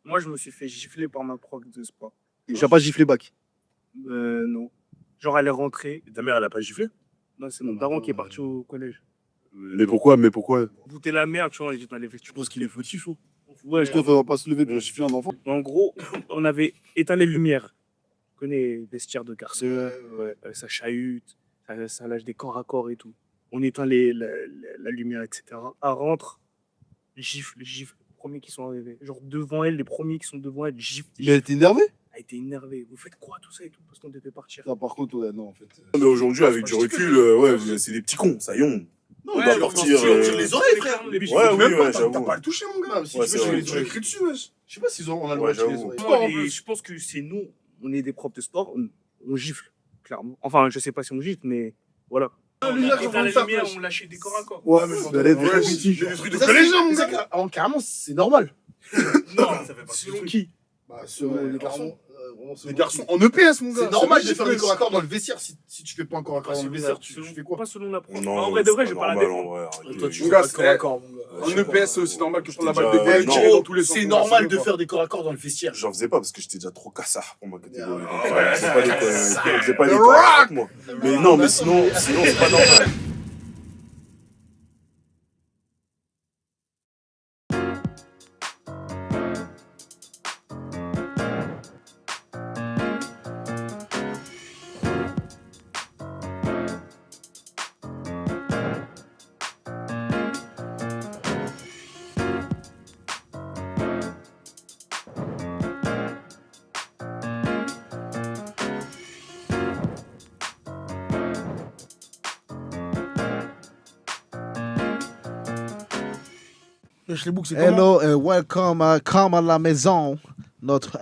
Moi, je me suis fait gifler par ma prof de sport. Tu n'as pas giflé bac? Non. Genre, elle est rentrée. Et ta mère, elle a pas giflé? Non, c'est mon daron qui est parti au collège. Mais pourquoi? Bouter la merde, tu vois, il est dans les Tu vêtements. penses qu'il est fautif, ou? Ouais, Je ne faudra pas se lever pour gifler un enfant. En gros, on avait éteint les lumières. Tu connais les vestiaires de garçons. Ouais, ça chahute, ça lâche des corps à corps et tout. On éteint la lumière, etc. Elle rentre, gifle. Les premiers qui sont arrivés. Genre devant elle, les premiers qui sont devant elle, gifle. Mais elle était énervée? Elle était énervée. Vous faites quoi, tout ça et tout? Parce qu'on devait partir. Ah, par contre, ouais, non, en fait. Mais aujourd'hui, avec du recul, ouais, c'est des petits cons, ça y est. Non, Ouais, on doit mais partir. tu tire les oreilles, frère. Les biches, Ouais, tu oui, fais même ouais, pas, j'avoue. t'as pas le toucher, mon gars. Si Ouais, tu c'est veux, vrai. tu l'écris dessus, wesh. Je sais pas s'ils ont, on a le Ouais, droit de tirer les j'avoue. oreilles. Non, et je pense que c'est nous, on est des profs de sport, on gifle, clairement. Enfin, je sais pas si on gifle, mais voilà. Ah, On lui, là, éteint quand les on tape, lumières, wesh. on lâchait des corps à corps. Ouais, mais ça allait être Ouais, petit. j'ai des trucs de Ça, collège. c'est déjà, mon gars. Alors, carrément, c'est normal. Non, ça fait pas Selon qui? Bah, selon les garçons. Les garçons en EPS, mon gars. C'est normal de faire des corps à corps dans le vestiaire si tu fais pas un corps à corps dans le vestiaire. Tu fais quoi? Pas selon la prof. Non, En vrai de vrai, c'est j'ai pas pas la normal, défendre. en vrai, arrêtez. Toi, tu Mon fais gars, pas de corps à corps, mon gars. En EPS, c'est aussi normal que je prenne la J'étais balle de déjà- balle non. tirer dans tous les sens. C'est mon gars, normal ça de va faire des corps à corps dans le vestiaire. J'en faisais pas parce que j'étais déjà trop cassard pour ma catégorie. Ah, Donc, ouais. je faisais pas des corps avec moi. Mais non, mais sinon, c'est pas normal. Wesh, les boucs, c'est comment? Hello and welcome à Comme à la maison, notre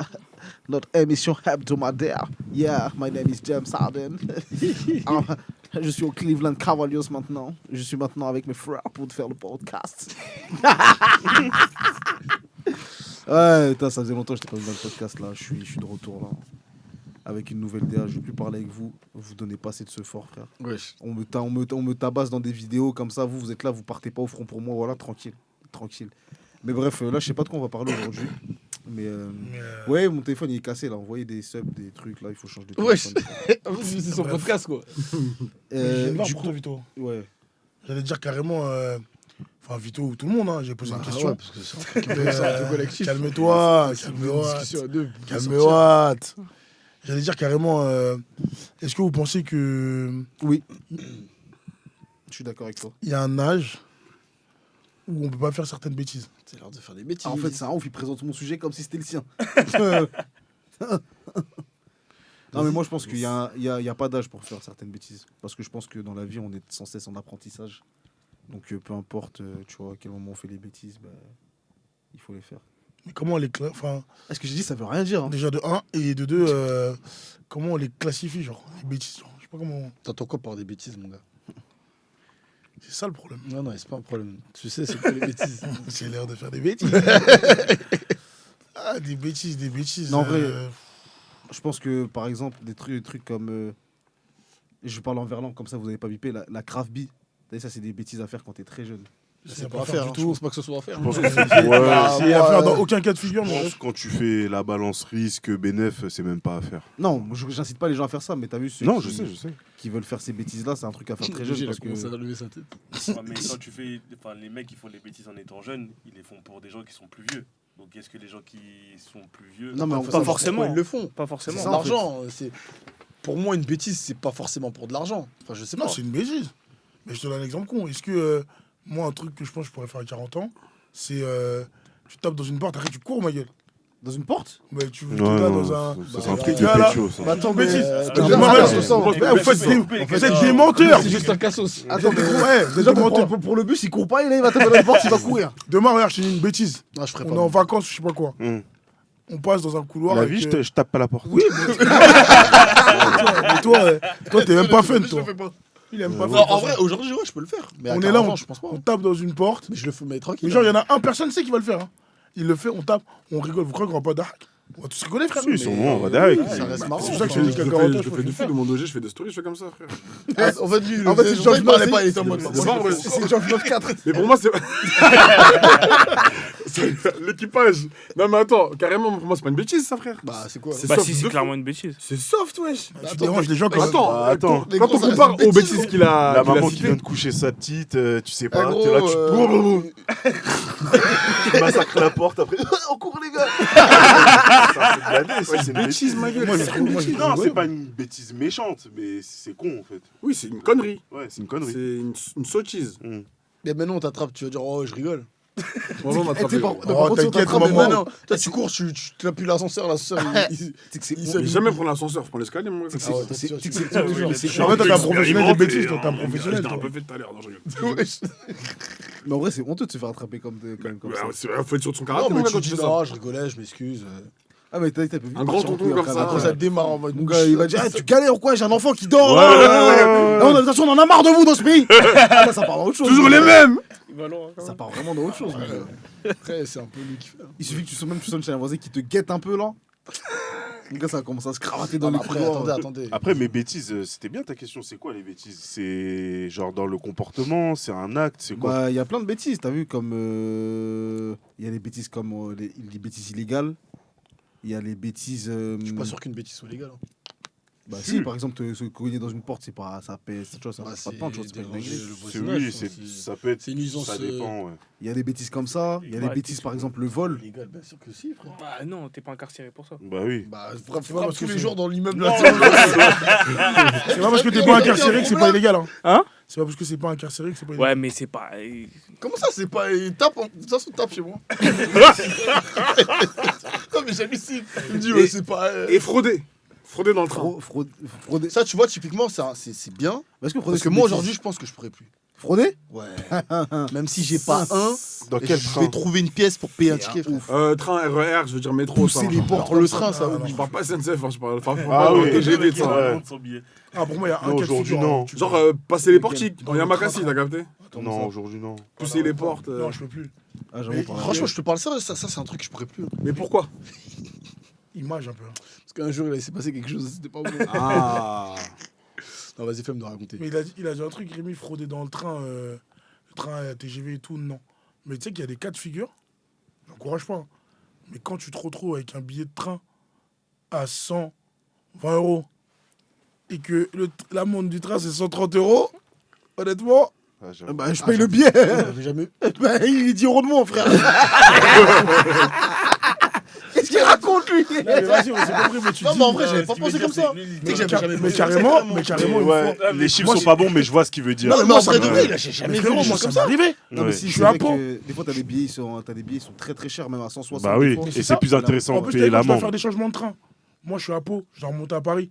émission hebdomadaire. Yeah, my name is James Harden. Je suis au Cleveland Cavaliers maintenant. Je suis maintenant avec mes frères pour faire le podcast. Ouais, putain, ça faisait longtemps que je n'étais pas venu dans le podcast là. Je suis de retour là. Avec une nouvelle DA, je vais plus parler avec vous. Vous donnez pas assez de ce fort, frère. Wesh. On me tabasse dans des vidéos comme ça. Vous êtes là, vous partez pas au front pour moi. Voilà, tranquille. Mais bref, là, je sais pas de quoi on va parler aujourd'hui. Mais ouais, mon téléphone il est cassé là. Envoyez des subs, des trucs là. Il faut changer de téléphone. C'est son podcast, quoi. Euh, J'ai une du pour coup, toi, Vito. ouais. J'allais dire carrément. Enfin, Vito ou tout le monde, hein, j'ai posé une question. parce que c'est un truc Mais, calme-toi. Calme-toi. J'allais dire carrément. Est-ce que vous pensez que Oui. Je suis d'accord avec toi. il y a un âge où on peut pas faire certaines bêtises? C'est l'heure de faire des bêtises. En fait, c'est un ouf, il présente mon sujet comme si c'était le sien. Non, mais moi, je pense qu'il y a pas d'âge pour faire certaines bêtises. Parce que je pense que dans la vie, on est sans cesse en apprentissage. Donc, peu importe, tu vois, à quel moment on fait les bêtises, bah, il faut les faire. Mais comment on les enfin, Ce que j'ai dit, ça veut rien dire. Hein. déjà de 1 et de 2, comment on les classifie, genre, les bêtises, genre, je sais pas comment. T'entends quoi par des bêtises, mon gars? C'est ça le problème. Non, non, c'est pas un problème. Tu sais, c'est quoi les bêtises? C'est l'heure de faire des bêtises. Ah, des bêtises. Non, en vrai, je pense que, par exemple, des trucs comme... je parle en verlan, comme ça, vous n'avez pas bipé. La craft bee, ça, c'est des bêtises à faire quand t'es très jeune. C'est pas à faire, hein. Je pense pas que ce soit à faire. Je pense que C'est à faire dans aucun cas de figure, Je mais pense que quand tu fais la balance risque-bénéf, c'est même pas à faire. Non, j'incite pas les gens à faire ça, mais t'as vu ceux Non, qui, je sais. qui veulent faire ces bêtises-là, c'est un truc à faire très J'ai jeune. Parce commencé à que... lever sa tête. Ouais, mais quand tu fais, enfin, les mecs qui font les bêtises en étant jeunes, ils les font pour des gens qui sont plus vieux. Donc est-ce que les gens qui sont plus vieux... Non, mais on- Pas forcément. Ils le font. Pas forcément. C'est ça, de en fait. l'argent. Pour moi, une bêtise, c'est pas forcément pour de l'argent. Enfin, je sais pas. non, c'est une bêtise. Mais je te donne un exemple con. Est-ce que, moi, un truc que je pense que je pourrais faire à 40 ans, c'est tu tapes dans une porte, après tu cours, ma gueule. Dans une porte? Mais tu Ouais, vas non, dans un. ça, c'est un truc de Voilà. pécho, ça. Bah, attends, Bêtise. t'as Je un m'arrête, masque, ça. vous êtes des menteurs. C'est juste un cassos. Attends, mais Ouais, vous êtes déjà, des menteurs. pour le bus, il court pas, il va taper dans la porte, il va courir. Demain, regarde, je te dis une bêtise. Non, je ferais On est pas. en vacances, je sais pas quoi. Hum. On passe dans un couloir. La avec, vie, je tape pas la porte. Oui, mais toi, t'es même pas fun, toi. Il aime pas Non, fun. en vrai, aujourd'hui, ouais, je peux le faire. Mais à On est 40 là, ans, je pense pas. on tape dans une porte. Mais je le fais, mais tranquille. Mais genre, il y en a un, personne sait qui va le faire. Hein. Il le fait, on tape, on rigole. Vous croyez qu'on va pas d'arc? On va tous rigoler, frère. Si, sûrement, on va derrière. Ça reste marrant. C'est pour ça que Enfin, je te dis qu'à 40 ans, Je fais du foot de mon dossier, je fais des stories, je fais comme ça, frère. En fait, lui, En fait, c'est George il parlait Mosley. pas, il était en mode. C'est George 94. Mais pour moi, c'est. L'équipage. Non, mais attends, carrément, pour moi, c'est pas une bêtise, ça, frère. Bah, c'est quoi? C'est Bah soft si, de c'est fou. clairement une bêtise. C'est soft, wesh. Tu déranges les gens quand même. Attends, Attends. Les quand gros, on ça compare reste une aux bêtise, bêtises qu'il a La maman qui citées. vient de coucher sa petite, tu sais Ah, pas, gros, t'es là, tu massacres la porte après. On court, les gars. Ça fait glaner, ça, c'est une bêtise, ma gueule. Moi, je trouve Non, c'est pas une bêtise méchante, mais c'est con en fait. Oui, c'est une connerie. Ouais, c'est une connerie. C'est une sottise. Mais maintenant, on t'attrape, tu vas dire, oh, je rigole. On va m'attraper. Par Oh, contre, si on t'inquiète, t'attrape, mais maman. maintenant, toi, tu cours, tu appuies l'ascenseur, l'ascenseur, Il jamais prendre l'ascenseur, je prends l'escalier, moi. Ah ouais, toi, tu- En fait, toi, t'es un professionnel des bêtises, toi, t'es un professionnel. Je l'ai un toi. peu fait tout à l'heure, non, je rigole. Mais en vrai, c'est honteux de se faire attraper comme ça. Faut être sûr de son Non, caractère, mais mon gars, tu quand dis, tu fais ça. non, je rigolais, je m'excuse. Ah, mais t'as vu. Un grand tonton comme ça. Après, ça démarre en mode. Mon gars, il va dire, ah, tu galères ou quoi? J'ai un enfant qui dort. Ouais, là. De toute façon, on en a marre de vous dans ce pays. Ah, là, ça part dans autre chose. Toujours les mêmes. Ça part vraiment dans autre chose. mon gars. Après, c'est un peu lui qui fait. Il suffit que tu sonnes chez un voisin qui te guette un peu là. Mon gars, ça va commencer à se cravater dans les Après, couloirs. attendez. Après, mes bêtises, c'était bien ta question. C'est quoi les bêtises? C'est genre dans le comportement, c'est un acte, c'est quoi? Bah, il y a plein de bêtises, t'as vu, comme. Il y a les bêtises comme les bêtises illégales. Il y a les bêtises. Je suis pas sûr qu'une bêtise soit légale. hein. Bah, si, par exemple, se cogner dans une porte, c'est pas. Ça pèse, tu vois, ça Bah, fait pas de pain, tu vois, c'est pas une déranger dinguerie. le C'est voisinage, oui, enfin, ça peut être. c'est une nuisance. Ça dépend, ouais. Il y a des bêtises comme ça. Il y a des Ouais, bêtises, par exemple, le vol. Légal, bien sûr que si, frère. Bah non, t'es pas incarcéré pour ça. Bah oui. Bah, parce frappe tous que les c'est- jours dans l'immeuble. Non, là. C'est pas parce que t'es pas incarcéré que c'est pas illégal. Hein? C'est pas parce que c'est pas incarcéré que c'est pas illégal. Ouais, mais c'est pas. Comment ça, c'est pas. Il tape, de toute façon, tape chez moi. Non, mais j'hallucine. Il me dit, ouais, c'est pas. Et frauder. Frauder dans le train. Frauder. Ça, tu vois, typiquement, c'est bien. Parce que Parce que moi, aujourd'hui, je pense que je pourrais plus. Frauder. Ouais. Même si j'ai pas un, Dans quel je train? vais trouver une pièce pour payer un ticket, frère. Train, RER, je veux dire métro. Pousser ça, les enfin. portes. Alors, le train, ça, Je oublie. parle pas SNCF, hein, je parle. Enfin, Ah pas oui. TGV, de ça. Ouais. Son billet. Ah, pour moi, il y a un Non, cas de aujourd'hui, figure. non. hein. Tu- Genre, passer les portiques. Dans Dans le Yamakasi, train. t'as capté? Non, aujourd'hui, non. Pousser les portes. Non, je peux plus. Ah, j'avoue, Mais par là. Franchement, je te parle ça, c'est un truc que je pourrais plus. Mais pourquoi? Image un peu. Parce qu'un jour, il s'est passé quelque chose, c'était pas bon. Ah. Non, vas-y, fais-moi de raconter. Mais il a dit un truc, Rémi, frauder dans le train TGV et tout, non. Mais tu sais qu'il y a des cas de figure, j'encourage pas. hein. Mais quand tu te retrouves avec un billet de train à 120 € et que l'amende du train c'est 130 €, honnêtement, Ah, j'avoue. Bah, je paye le billet. J'avais jamais. Bah, il dit euros de moins, frère. Qu'est-ce qu'il raconte, lui? non, mais vas-y, on s'est compris, mais tu Non, dis. mais en vrai, j'avais pas pensé comme ça. mais, j'avais jamais mais pensé. carrément, Mais une ouais, fois. les chiffres moi, sont j'ai- pas bons, mais je vois ce qu'il veut dire. Non, mais moi, en ça vrai me- de vrai, j'ai Mais jamais vu frérot, des moi, choses ça comme m'est ça. arrivé. Non, mais Ouais. si, Je c'est suis à vrai Pau. que des fois, t'as des billets, ils sont très très chers, même à 160. Bah oui, des fois. et c'est c'est ça. plus intéressant En de plus, payer quand je dois l'amende. faire des changements de train. Moi, je suis à Pau, je dois remonter à Paris.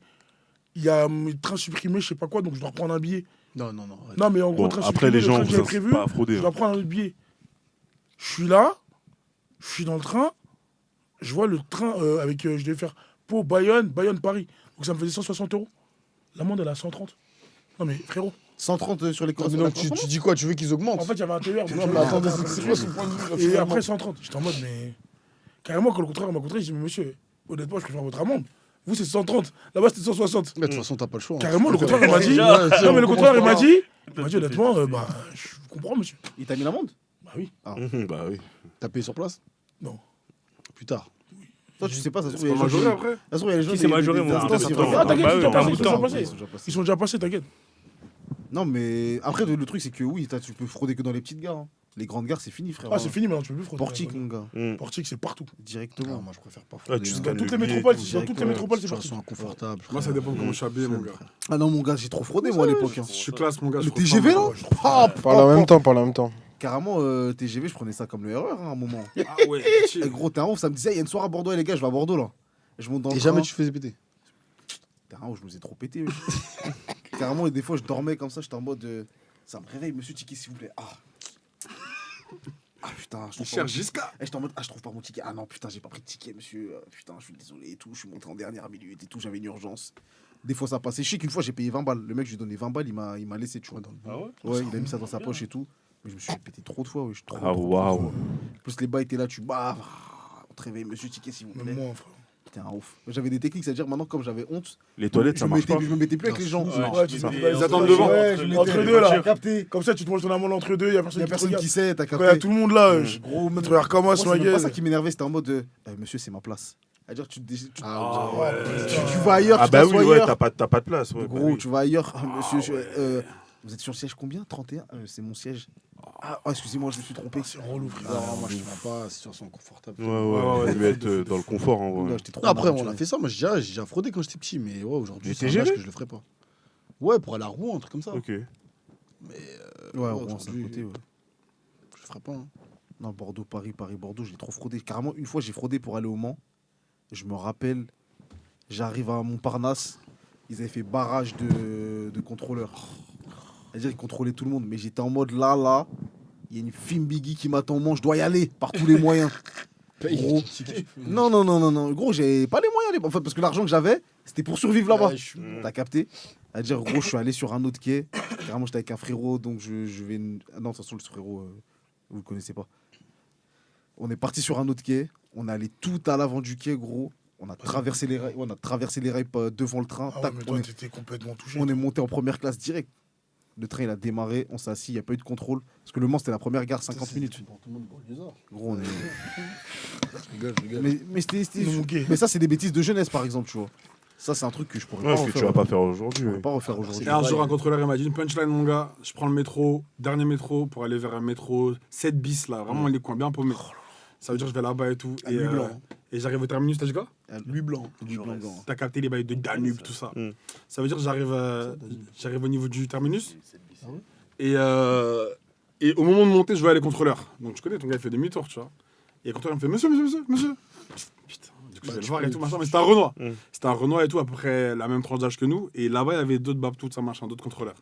Il y a mes trains supprimés, je sais pas quoi, donc je dois reprendre un billet. Non. Non, mais en gros, Bon, train après, supprimé, les le gens, train que j'avais vous prévu, pas à frauder. je dois prendre un autre billet. Je suis là, je suis dans le train, je vois le train avec, je devais faire Pau, Bayonne, Paris. Donc ça me faisait 160 €. L'amende, elle est à 130. Non, mais frérot, 130 sur les Mais donc, tu dis quoi? Tu veux qu'ils augmentent? en fait, il y avait un TER. donc Non, je- mais attendez, c'est quoi son point de vue là, Et finalement après 130. J'étais en mode, mais. Carrément, quand le contraire m'a contré, je dis, mais monsieur, honnêtement, je préfère votre amende. Vous, c'est 130. Là-bas, c'était 160. Mais de toute façon, t'as pas le choix. hein. Carrément, le contraire, il m'a dit. Ouais, Non, mais le on contraire, il commence m'a par dit. là. Il m'a dit, honnêtement, bah, je comprends, monsieur. Il t'a mis l'amende? Bah oui. Bah oui. T'as payé sur place? Non. Plus tard. Toi, tu sais pas, ça se trouve, C'est il y pas a des gens majoré qui- après? Ça se trouve, il y a des gens Qui qui- s'est majoré, des moi, instances, j'étais ils pas vont- dedans. Ah, t'inquiète, Bah ils oui, sont t'as un déjà bout de passés, temps. ils sont déjà passés. Ils sont déjà passés. Ils sont déjà passés, t'inquiète. Non, mais après, le truc, c'est que oui, tu peux frauder que dans les petites gares. hein. Les grandes gares, c'est fini, frère. Ah, c'est fini maintenant, tu peux plus frauder. Portique, mon gars. Portique, c'est partout. Directement. Moi, je préfère pas. Ah, tu Dans Dans scannes toutes le les billet, métropoles, tout. dans toutes les métropoles, c'est partout. Situation inconfortable. Moi, ça dépend de comment je suis habillé, mon gars. Ah non, mon gars, j'ai trop fraudé, moi, à l'époque. hein. Je suis classe, mon gars. Le je TGV, là comprends. Ah, Parle en même temps, parle en même temps. Carrément, TGV, je prenais ça comme le erreur, hein, à un moment. Ah ouais, Eh, gros, t'es un ouf, ça me disait, il y a une soirée à Bordeaux, les gars, je vais à Bordeaux, là. Et je monte dans le Et jamais train. tu faisais péter. T'es un ouf, je me faisais trop péter. wesh. Carrément, et des fois, je dormais comme ça, j'étais en mode. Ça me réveille, monsieur Tiki, s'il vous plaît. Ah putain, je Il trouve pas mon cherche ticket. jusqu'à. Eh, j'étais en mode, je trouve pas mon ticket. Ah non, putain, j'ai pas pris de ticket, monsieur. Putain, je suis désolé et tout. Je suis monté en dernière minute et tout. J'avais une urgence. Des fois, ça passait. Je sais qu'une fois, j'ai payé 20 balles. Le mec, je lui ai donné 20 balles, il m'a laissé, tu vois. Ah ouais? Ouais, il a mis ça dans sa poche et tout. Mais je me suis fait péter trop de fois, Ah, waouh. En plus, les bas étaient là, tu bats. On te réveille, monsieur ticket, s'il vous plaît. Même moi, frère. C'était un ouf. J'avais des techniques, c'est-à-dire maintenant, comme j'avais honte, Les toilettes, ça je marche pas. me mettais plus avec les gens. Ouais, tu ça. te dis, Ils attendent devant. Ouais, je Entre entre les deux là. voitures. Capté. Comme ça, tu te manges ton amande entre deux, il y a personne Il y a qui te personne regarde. qui sait, t'as Quand il y a capté. tout le monde là, Gros, tu regardes comment moi, ce c'est même pas gueule. ça qui m'énervait, c'était en mode monsieur, c'est ma place. C'est-à-dire, Ah, tu vas ailleurs, Ah tu bah t'assois oui, ouais, ailleurs. t'as pas de place. Ouais, Gros, bah tu vas ailleurs. Monsieur, ouais. vous êtes sur le siège combien 31 c'est mon siège. Ah, oh, excusez-moi, je me suis trompé. C'est relou, frère. Non, moi je te vois pas, situation confortable. oui. Ouais, il va être dans le confort en vrai. Non, j'étais trop Non, après, on énervé, a fait ça. Moi, j'ai déjà fraudé quand j'étais petit, mais ouais, aujourd'hui, Mais c'est un TGV? âge que je le ferais pas. Ouais, pour aller à Rouen, un truc comme ça. Ok. Ouais, Rouen, c'est à aujourd'hui, côté, ouais. Je le ferais pas. Hein. Non, Bordeaux, Paris, Bordeaux, je l'ai trop fraudé. Carrément, une fois, j'ai fraudé pour aller au Mans. Je me rappelle, j'arrive à Montparnasse. Ils avaient fait barrage de contrôleurs. C'est-à-dire, ils contrôlaient tout le monde. Mais j'étais en mode là. Il y a une film Biggie qui m'attend au Mans. Je dois y aller par tous les moyens. Gros. Non. Gros, j'ai pas les moyens. En fait, parce que l'argent que j'avais, c'était pour survivre là-bas. T'as capté? C'est-à-dire, gros, je suis allé sur un autre quai. Carrément, j'étais avec un frérot. Donc, je vais. Ah non, de toute façon, le frérot, vous le connaissez pas. On est parti sur un autre quai. On est allé tout à l'avant du quai, gros. On a traversé les rails. On a traversé les rails devant le train. Ah ouais, Tac, mais on, toi, est, t'étais complètement touché. on est monté en première classe direct. Le train, il a démarré. On s'est assis. Il n'y a pas eu de contrôle. Parce que Le Mans, c'était la première gare, 50 minutes. Gros, on est. Je rigole. Mais c'était. Non, ok. Mais ça, c'est des bêtises de jeunesse, par exemple, tu vois. Ça, c'est un truc que je pourrais Ouais, pas que tu refaire. vas pas faire aujourd'hui. Je pourrais ouais. pas refaire aujourd'hui. Et un jour, un contrôleur il m'a dit une punchline, mon gars. Je prends le métro, dernier métro, pour aller vers un métro 7 bis, là. Vraiment, les coins bien paumés. Ça veut dire que je vais là-bas et tout. À Nuit Blanc. Et j'arrive au terminus, t'as dit quoi? Lui blanc. T'as capté les bails de Danube, tout ça. Ça veut dire que j'arrive au niveau du terminus. Et au moment de monter, je vois les contrôleurs. Donc tu connais, ton gars, il fait demi-tour, tu vois. Et le contrôleur me fait monsieur. Putain, du coup, je vais le voir et tout, machin. Mais c'était un Renoir. C'était un Renoir et tout, à peu près la même tranche d'âge que nous. Et là-bas, il y avait d'autres babtous, ça machin, d'autres contrôleurs.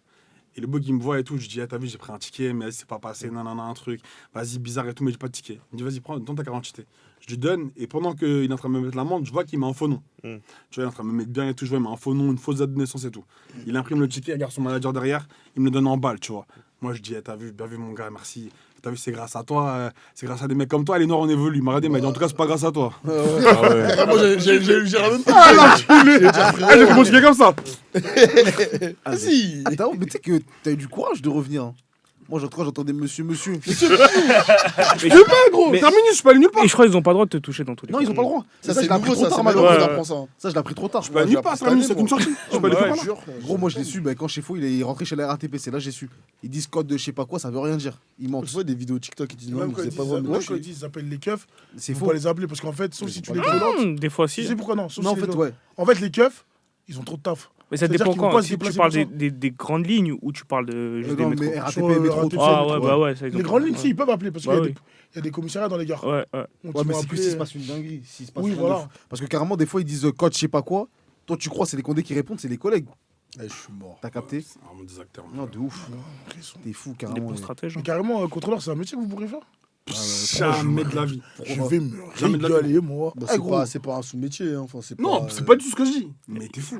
Et le bug, il me voit et tout. Je dis, ah, t'as vu, j'ai pris un ticket, mais c'est pas passé, nanana, un truc. Vas-y, bizarre et tout, mais j'ai pas de ticket. Il me dit, vas-y, donne ta carte d'identité. Je lui donne, et pendant qu'il est en train de me mettre l'amende, je vois qu'il met un faux nom. Tu vois, il est en train de me mettre bien et tout, je vois, il met un faux nom, une fausse date de naissance et tout. Il imprime le ticket, il regarde son manager derrière, il me le donne en balle, tu vois. Moi, je dis, eh, t'as vu, bien vu, mon gars, merci. T'as vu, c'est grâce à toi, c'est grâce à des mecs comme toi, les Noirs, on évolue. Il m'a regardé, il m'a dit, en tout cas, c'est pas grâce à toi. Moi, j'ai ramène pas. Ah, j'ai fait mon ticket comme ça. Vas-y. Attends, mais tu sais que t'as eu du courage de revenir. Hein. Moi, j'entendais monsieur. Gros, terminus, je suis pas allé nulle part. Et je crois qu'ils ont pas le droit de te toucher dans tous les Non, cas. ils ont pas le droit. Ça, je c'est l'ai appris nouveau, trop ça, tard, c'est malheureusement. malheureux, j'apprends ça. Ça, je l'ai appris trop tard. Je suis pas allé nulle part, terminus, c'est qu'une sortie. Je suis pas allé Ouais, nulle part. Gros, moi, je l'ai su quand chez Faux, il est rentré chez la RATP. C'est là que j'ai su. Ils disent code de je sais pas quoi, ça veut rien dire. Ils mentent. Je vois des vidéos TikTok qui disent non, Même mais quand c'est ils pas disent, vraiment. même quand ils disent, ils appellent les keufs, C'est faut faux. pas les appeler parce qu'en fait, sauf si tu les violentes. Des fois, Tu si. sais pourquoi non? Sauf Non, en si fait, les ouais. En fait, les keufs, ils ont trop de taf. Mais ça C'est-à-dire dépend qu'ils vont quand. pas se Si tu déplacer parles pour ça. des grandes lignes ou tu parles de juste des Non, métros. mais RATP, Sur, métro, RATP, tout Ah ça. ouais, bah ouais. ça, ils Les ont grandes pas- lignes, si, ils peuvent appeler parce qu'il Bah y a oui. des- il y a des commissariats dans les gares. Ouais. Donc, Ouais, ils mais vont c'est que s'il appeler. se passe une dinguerie. S'il se passe Oui, rien voilà. de fou. Parce que carrément, des fois, ils disent code je sais pas quoi. Toi, tu crois c'est les condés qui répondent, c'est les collègues. Je suis mort. T'as capté? C'est vraiment des acteurs. Non, de ouf. Ils sont- T'es fou, Des carrément. bons stratèges. Mais carrément, contrôleur, c'est un métier que vous pourrez faire. Jamais de la vie. Je vais me Jamais de la régaler, moi. Bah, gros. c'est pas un sous-métier. Hein. Enfin, c'est Non, pas, c'est pas du tout ce que je dis. Mais t'es fou.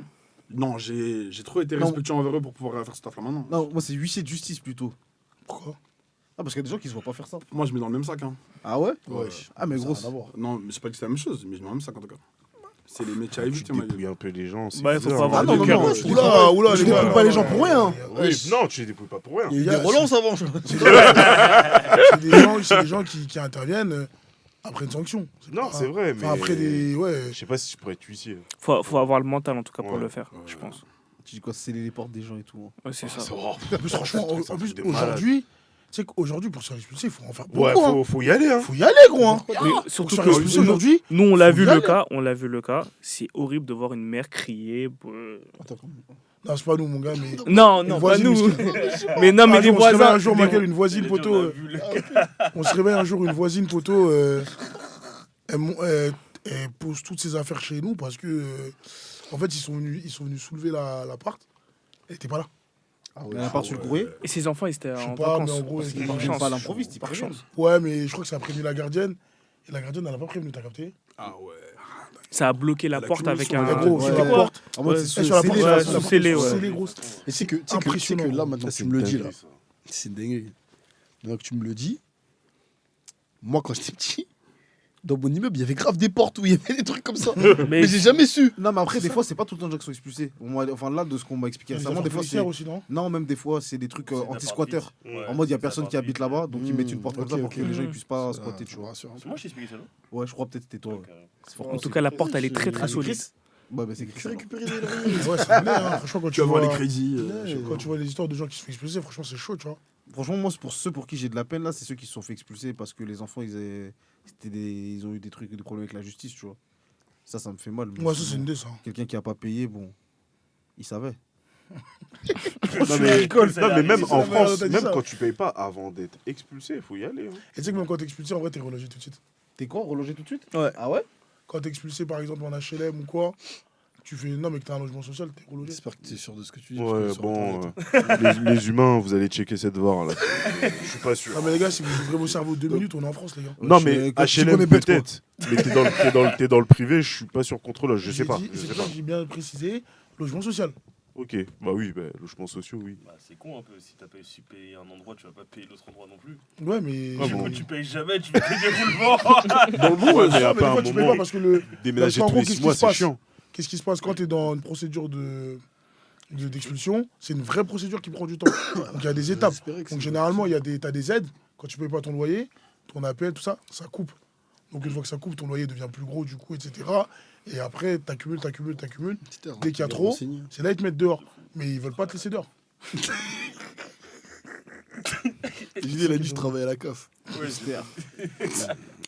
Non, j'ai trop été respectueux envers eux pour pouvoir faire ce taf là maintenant. Non, moi, c'est huissier de justice plutôt. Pourquoi? Ah, parce qu'il y a des gens qui se voient pas faire ça. Moi, je mets dans le même sac. Hein. Ah ouais? Ouais. Ah, mais Ça a gros. rien à voir. Non, mais c'est pas que c'est la même chose, mais je mets dans le même sac en tout cas. C'est les métiers à Tu éviter, moi. dépouilles un peu les gens. c'est Bah, il faut bizarre, pas avoir hein. de non, cœur. non, Oula, oula, Je les gars. dépouille pas les gens pour rien. Oui, non, tu les dépouilles pas pour rien. Il y a eu Il y des a- relances avant. C'est des gens qui interviennent après une sanction. Non, c'est vrai, mais. Enfin, après des. Ouais. Je sais pas si je pourrais être huissier. Faut avoir le mental en tout cas pour Ouais. le faire, je pense. Tu dis quoi, sceller les portes des gens et tout. Hein. Ouais, c'est ça. En plus, franchement, Ça en plus, fout des malades. aujourd'hui, tu sais qu'aujourd'hui, pour se faire expulser, il faut en faire beaucoup. Ouais, hein. faut y aller, hein. Faut y aller, gros. Hein. Mais Pour surtout se que faire expulser aujourd'hui, nous on l'a faut vu y le aller. cas, c'est horrible de voir une mère crier. non, c'est pas nous, mon gars, mais. Non, Une non, pas voisine, nous. parce mais non, mais Un les jour, on se réveille voisins. un jour, les Michael, une voisine Les poteau. gens, on a vu On se réveille un jour, une voisine poteau. Elle pose toutes ses affaires chez nous parce que. En fait, ils sont venus soulever l'appart. Elle était pas là. Elle a part sur le courrier. Et ses enfants, ils étaient Je sais en pas, mais vacances. en gros, Parce ils qu'ils étaient par en chance. Pas à l'improviste, ils Par préviennent. chance. Ouais, mais je crois que ça a prévenu la gardienne. Et la gardienne, elle a pas prévenu, t'as capté? Ah ouais. Ça a bloqué la La porte avec commission, un. Eh, gros, ouais. sur la Ouais. porte. En mode, Ouais, c'est Eh, sur la porte, scellé, sur là, la sur sous la scellé, porte. ouais. Scellé, gros. Et c'est que Impressionnant. là, maintenant, Ça, tu me le dis, là. dingue, ça. C'est une dinguerie. Maintenant que tu me le dis, moi, quand j'étais petit, dans mon immeuble, il y avait grave des portes où il y avait des trucs comme ça. Mais Mais j'ai jamais su. Non, mais après, des fois, c'est pas tout le temps des gens qui sont expulsés. Enfin, là, de ce qu'on m'a expliqué Il y a des récemment, des fois, c'est. policières aussi, non? Non, même des fois, c'est des trucs C'est anti-squatteurs. d'appart vide. En mode, il y a c'est personne d'appart qui habite vide. là-bas, donc ils mettent une porte comme ça ok, pour que ok. les gens ils puissent pas squatter, tu vois. C'est moi qui t'ai expliqué ça, non? Ouais, je crois peut-être que c'était toi. Ouais. C'est fort en possible. tout cas, la porte, elle est très très solide. Ouais, bah, c'est Tu Chris. récupères des Ouais, c'est vrai, hein. Franchement, quand Tu vas voir les crédits. Quand tu vois les histoires de gens qui se font expulser, franchement, c'est chaud, tu vois. Franchement, moi, c'est pour ceux pour qui j'ai de la peine, là, c'est ceux qui se sont fait expulser parce que les enfants, ils ont eu des problèmes avec la justice, tu vois. Ça me fait mal. mais Moi, ça, sinon, c'est une dé, ça. quelqu'un qui a pas payé, bon, il savait. Non, mais, non, mais même c'est en la merde, France, t'as dit même ça. quand tu payes pas avant d'être expulsé, il faut y aller. Hein. Et tu sais que même quand t'es expulsé, en vrai, t'es relogé tout de suite. T'es quoi, relogé tout de suite? Ouais. Ah ouais? Quand t'es expulsé, par exemple, en HLM ou quoi, tu fais non, mais que t'as un logement social, t'es relogé. J'espère que tu es sûr de ce que tu dis. Ouais, parce que sur bon, Internet, les humains, vous allez checker cette VAR là. Je suis pas sûr. Ah, mais les gars, si vous ouvrez vos cerveaux 2 minutes, on est en France, les gars. Non, Je- mais quand tu HLM connais bête, quoi. peut-être. Mais t'es dans le privé, je suis pas sur contrôle, je sais pas. Dit- Je C'est sais pour ça pas. que j'ai bien précisé logement social. Ok, bah oui, bah, logements sociaux, oui. Bah, c'est con un peu. Si t'as pas su payer un endroit, tu vas pas payer l'autre endroit non plus. Ouais, mais. Ah Du bon. coup, tu payes jamais, tu fais des roulements. Dans le bon, ouais, mais Non, à mais pas des un fois, tu payes moment, pas parce que le. déménager parce tous qu'en les gros, 6 mois, qu'est-ce qui se c'est passe chiant. Qu'est-ce qui se passe quand tu es dans une procédure d'expulsion? C'est une vraie procédure qui prend du temps. Donc il y a des étapes. j'espérais que Donc c'est- généralement, t'as des aides. Quand tu payes pas ton loyer, ton appel, tout ça, ça coupe. Donc une fois que ça coupe, ton loyer devient plus gros du coup, etc. Et après, t'accumules. Dès qu'il y a trop, c'est là ils te mettent dehors. Mais ils veulent pas te laisser dehors. Il a dit je travaille à la CAF. Mais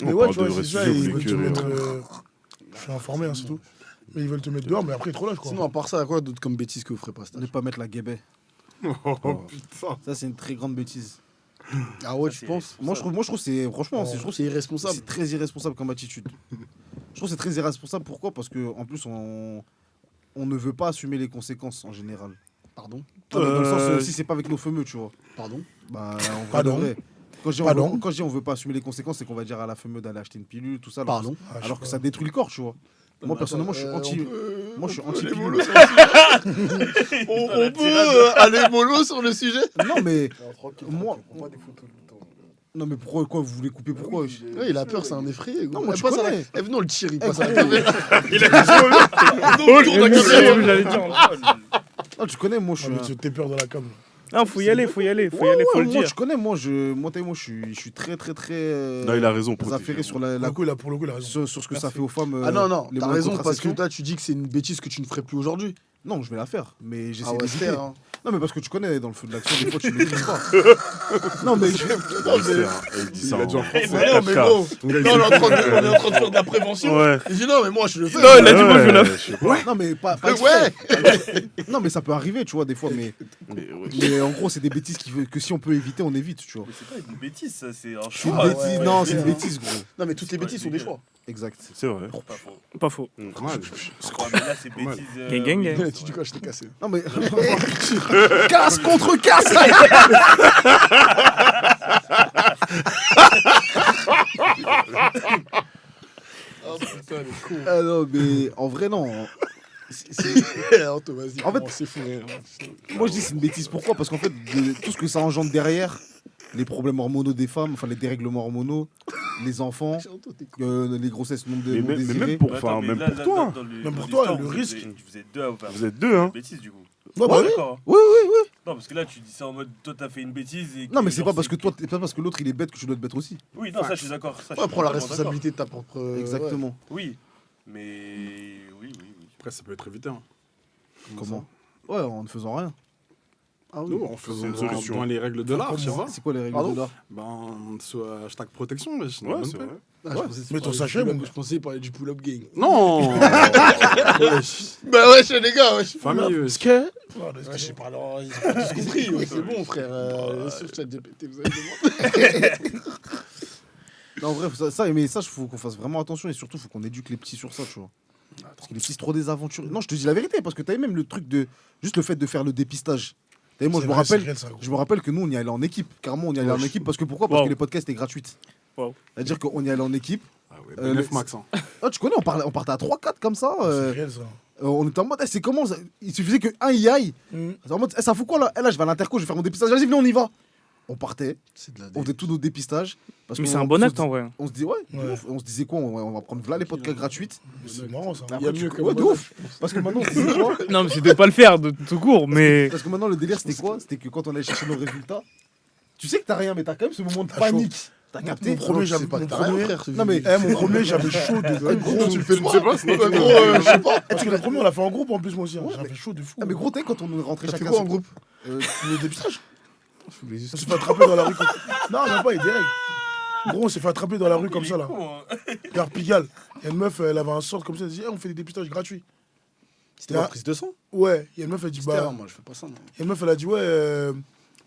On ouais, parle tu vois, de vrais c'est ça, sujets, ils vous veulent te voulez que- mettre. Je suis informé, hein, c'est tout. Mais ils veulent te mettre dehors, mais après, ils te relâchent quoi. Sinon, à part ça, à quoi d'autre comme bêtises que vous ferez pas stage? Ne pas mettre la guébé. Oh putain. Ça, c'est une très grande bêtise. Ah ouais, Ça, tu c'est- penses? Moi, je trouve que c'est. Franchement, Je je trouve trouve que c'est irresponsable. c'est très irresponsable comme attitude. Je trouve que c'est très irresponsable. Pourquoi? Parce qu'en plus, on ne veut pas assumer les conséquences en général. Pardon? Non, mais dans le sens, si c'est pas avec nos fameux, tu vois. Pardon? Bah, on va Pardon. de vrai. Quand je Pardon. dis on veut pas assumer les conséquences, c'est qu'on va dire à la fameux d'aller acheter une pilule, tout ça. Pardon? Alors que ça détruit le corps, tu vois. Moi, personnellement, je suis anti. Moi, je suis anti-pilule. On peut aller mollo sur le sujet? Non, mais. Moi. Non, mais pourquoi quoi, vous voulez couper? Pourquoi? Ouais, il a peur, c'est un effrayé. Non, moi, Eh, je passe à la- connais. Eh, venez, on le tire, il Eh, passe à la gros. caméra. Non, tu connais, moi, je suis. Ah, mais t'es peur de la cam. Là. Non, faut y aller, faut Ouais, le ouais, dire. moi, tu connais, moi, je suis très, très, très. Non, il a raison. affairé sur la, Pour le coup, il a raison. sur ce que ça fait aux femmes. Ah non, les t'as moyens de raison, parce que contraception. toi, tu dis que c'est une bêtise que tu ne ferais plus aujourd'hui. Non, je vais la faire, mais j'essaie Ah ouais, d'éviter. c'est hein. Non, mais parce que tu connais, dans le feu de l'action, des fois, tu maîtrises pas. Non, mais je... Il dit ça Il a dit en en français. Mais non, mais gros, non, on est en train de faire de la prévention. Ouais. Il dit non, mais moi, je le fais. Non, il a dit, moi, je la je sais pas. Non, mais pas Mais exprès. Non, mais ça peut arriver, tu vois, des fois, mais Mais ouais. en gros, c'est des bêtises que si on peut éviter, on évite, tu vois. Mais c'est pas une bêtise, ça, c'est un C'est une choix. bêtise, non, c'est une bêtise, gros. Non, mais toutes les bêtises sont des choix. Exact. C'est vrai. Pas faux. Pas faux. Pas mal. Ouais, mais là, c'est bêtise. Gang, gang, gang. Tu dis quoi, je t'ai cassé. Non, mais. Casse contre casse. Ah non, mais en vrai, non. Anto, vas-y, En fait- c'est fou. Moi, je dis c'est une bêtise. Pourquoi? Parce qu'en fait, tout ce que ça engendre derrière, les problèmes hormonaux des femmes, enfin les dérèglements hormonaux, les enfants, les grossesses non Mais même désirées. pour, Mais enfin, attends, mais même là, pour là, toi. dans le- Même dans pour toi, l'histoire, le vous risque. êtes- Vous êtes deux à faire Vous êtes deux, hein. une bêtise, du coup. Ouais, bah oui. D'accord. hein. Oui, oui, oui. Non, parce que là, tu dis ça en mode, toi, t'as fait une bêtise. Et Non, mais c'est genre, pas parce que toi, pas parce que l'autre il est bête que tu dois être bête aussi. Oui, non, ça, je suis d'accord. ça, je suis Ouais, prends la totalement responsabilité de ta propre. Exactement. d'accord. Oui, mais. Oui. Après, ça peut être évité. Hein. Comment? Ouais, en ne faisant rien. Ah oui. Nous, en faisant une solution. dans les règles de l'art, tu vois. C'est quoi les règles Pardon de l'art? Ben, soit hashtag protection, mais je Ouais, c'est vrai. Ah, je pensais que tu Mais ton parlais sachet, du pull-up, mon je pensais qu'il parlait du pull-up gang. Non. Wesh. Bah wesh les gars, wesh. Famille, wesh. Ouais, Ouais, je sais pas, alors, ils ont pas tous compris, ouais, c'est bon frère. Sur ChatGPT, vous avez demandé. Non, bref, mais ça, il faut qu'on fasse vraiment attention et surtout, il faut qu'on éduque les petits sur ça, tu vois. Parce que les petits, c'est trop des aventures. Non, je te dis la vérité, parce que t'avais même le truc de. Juste le fait de faire le dépistage. T'as vu, moi, je me rappelle que nous, on y allait en équipe. Carrément, on y allait en équipe. Parce que pourquoi? Parce Wow. que les podcasts étaient gratuits. Wow. C'est-à-dire qu'on y allait en équipe. Ah ouais, 9 le- max. Hein. Ah, tu connais, on partait à 3-4 comme ça. C'est réel ça. On était en mode, c'est comment ça Il suffisait qu'un y aille. Mm. En mode, ça fout quoi là? Là, je vais à l'interco, je vais faire mon dépistage. Vas-y, venez, on y va. on partait, C'est de la on faisait tous nos dépistages. Parce Mais qu'on- c'est un bon on acte se- en vrai. On se dit, ouais, de Ouais. ouf. On se disait quoi, on va prendre là les podcasts gratuites. C'est marrant ça. Il y a mieux que Ouais, de ouf. Parce que maintenant, on se disait quoi Non, mais c'était pas le faire de tout court, mais. Parce que maintenant, le délire, c'était quoi? C'était que quand on allait chercher nos résultats, tu sais que t'as rien, mais t'as quand même ce moment de T'as panique. T'as Mon capté? premier, j'avais pas mon que t'as rien, premier. frère. Non, mais Mon premier, j'avais chaud de Ouais, gros. gros, tu le fais, Je sais pas, sinon tu Ouais, gros, je sais pas. Parce que le premier, on l'a fait en groupe en plus, moi aussi. hein. Ouais, J'avais chaud de fou. Ah, mais gros, t'es quand on est rentré T'as fait chacun. quoi en groupe Le dépistage. Je voulais On juste- s'est fait attraper dans la rue. Non, même pas, il est direct. Gros, on s'est fait attraper dans la rue comme ça là. Vers Pigalle. Il y a une meuf, elle avait un sort comme ça, elle dit on fait des dépistages gratuits. C'était pas prise de sang. Ouais, il y a une meuf, elle dit C'était rare, bah. moi, je fais pas ça. non. Il y a une meuf, elle a dit ouais,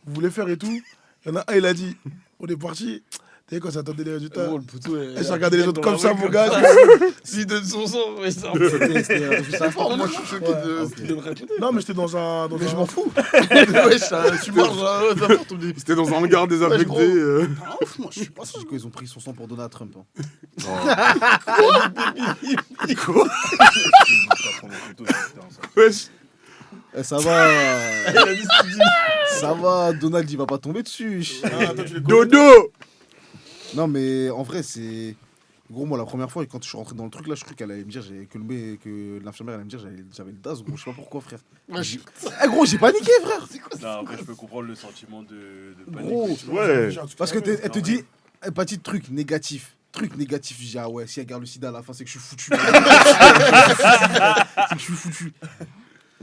vous voulez faire et tout. Il y en a un, il a dit on est parti. T'as vu quand ça attendait les résultats. Gros, le poteau, Elle s'est regardé les autres comme ça, mon gars. S'il donne son sang, mais ça. C'était un résultat C'est fort. fort, moi, je suis choqué Ouais, de ok. ce qu'il donnerait. Non, mais j'étais dans un. Mais je m'en fous. Wesh, tu marches, n'importe où. C'était dans un hangar désaffecté. gros. Moi, je suis pas ça. Je dis qu'ils ont pris son sang pour donner à Trump. hein. Wesh. Eh, ça va. Ça va, Donald, il va pas tomber dessus. Dodo. Non, mais en vrai, c'est. Gros, moi, la première fois, quand je suis rentré dans le truc, là, je crois qu'elle allait me dire, que l'infirmière allait me dire, j'avais le DAS, gros, je sais pas pourquoi, frère. Eh, gros, j'ai paniqué, frère. Non, après, je peux comprendre le sentiment de panique. Gros, Ouais. parce que elle te dit, petit truc négatif. Truc négatif, je dis, ah ouais, si elle garde le sida à la fin, c'est que je suis foutu. C'est que je suis foutu.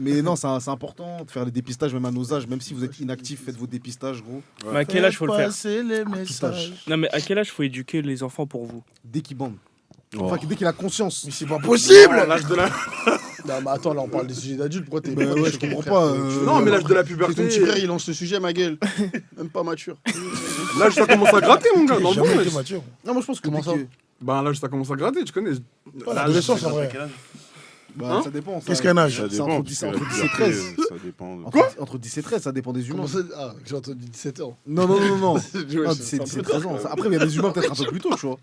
Mais non, c'est important de faire les dépistages, même à nos âges. Même si vous êtes inactif, faites vos dépistages, gros. Mais à quel âge faut le faire Passer les messages. Non, mais à quel âge faut éduquer les enfants pour vous? Dès qu'il bande. Enfin, dès qu'il a conscience. Mais c'est pas possible. L'âge de la. Non, mais attends, là, on parle des sujets d'adultes. Pourquoi t'es. Bah pourquoi ouais, t'es je comprends frère, pas, Non, mais l'âge de la C'est ton puberté. petit frère, il lance ce sujet, ma gueule. Même pas mature. L'âge, ça commence à gratter, mon gars. Dans le Jamais bon, été wesh. mature. Non, moi je pense que Comment dès ça que- Ben l'âge, ça commence à gratter, tu connais. L'adolescence, en vrai. Bah, Hein ça dépend. ça- Qu'est-ce qu'un âge Ça C'est dépend. entre parce 10 que la entre 10 et puberté, 13. Ça dépend. de- Entre 10 et 13, ça dépend des humains. Comment ça Ah, j'ai entendu 17 ans. Non, non, non, non. Ouais, Non, c'est un 17 peu 13 ans. Après, il y a des humains peut-être un peu plus tôt, tu vois.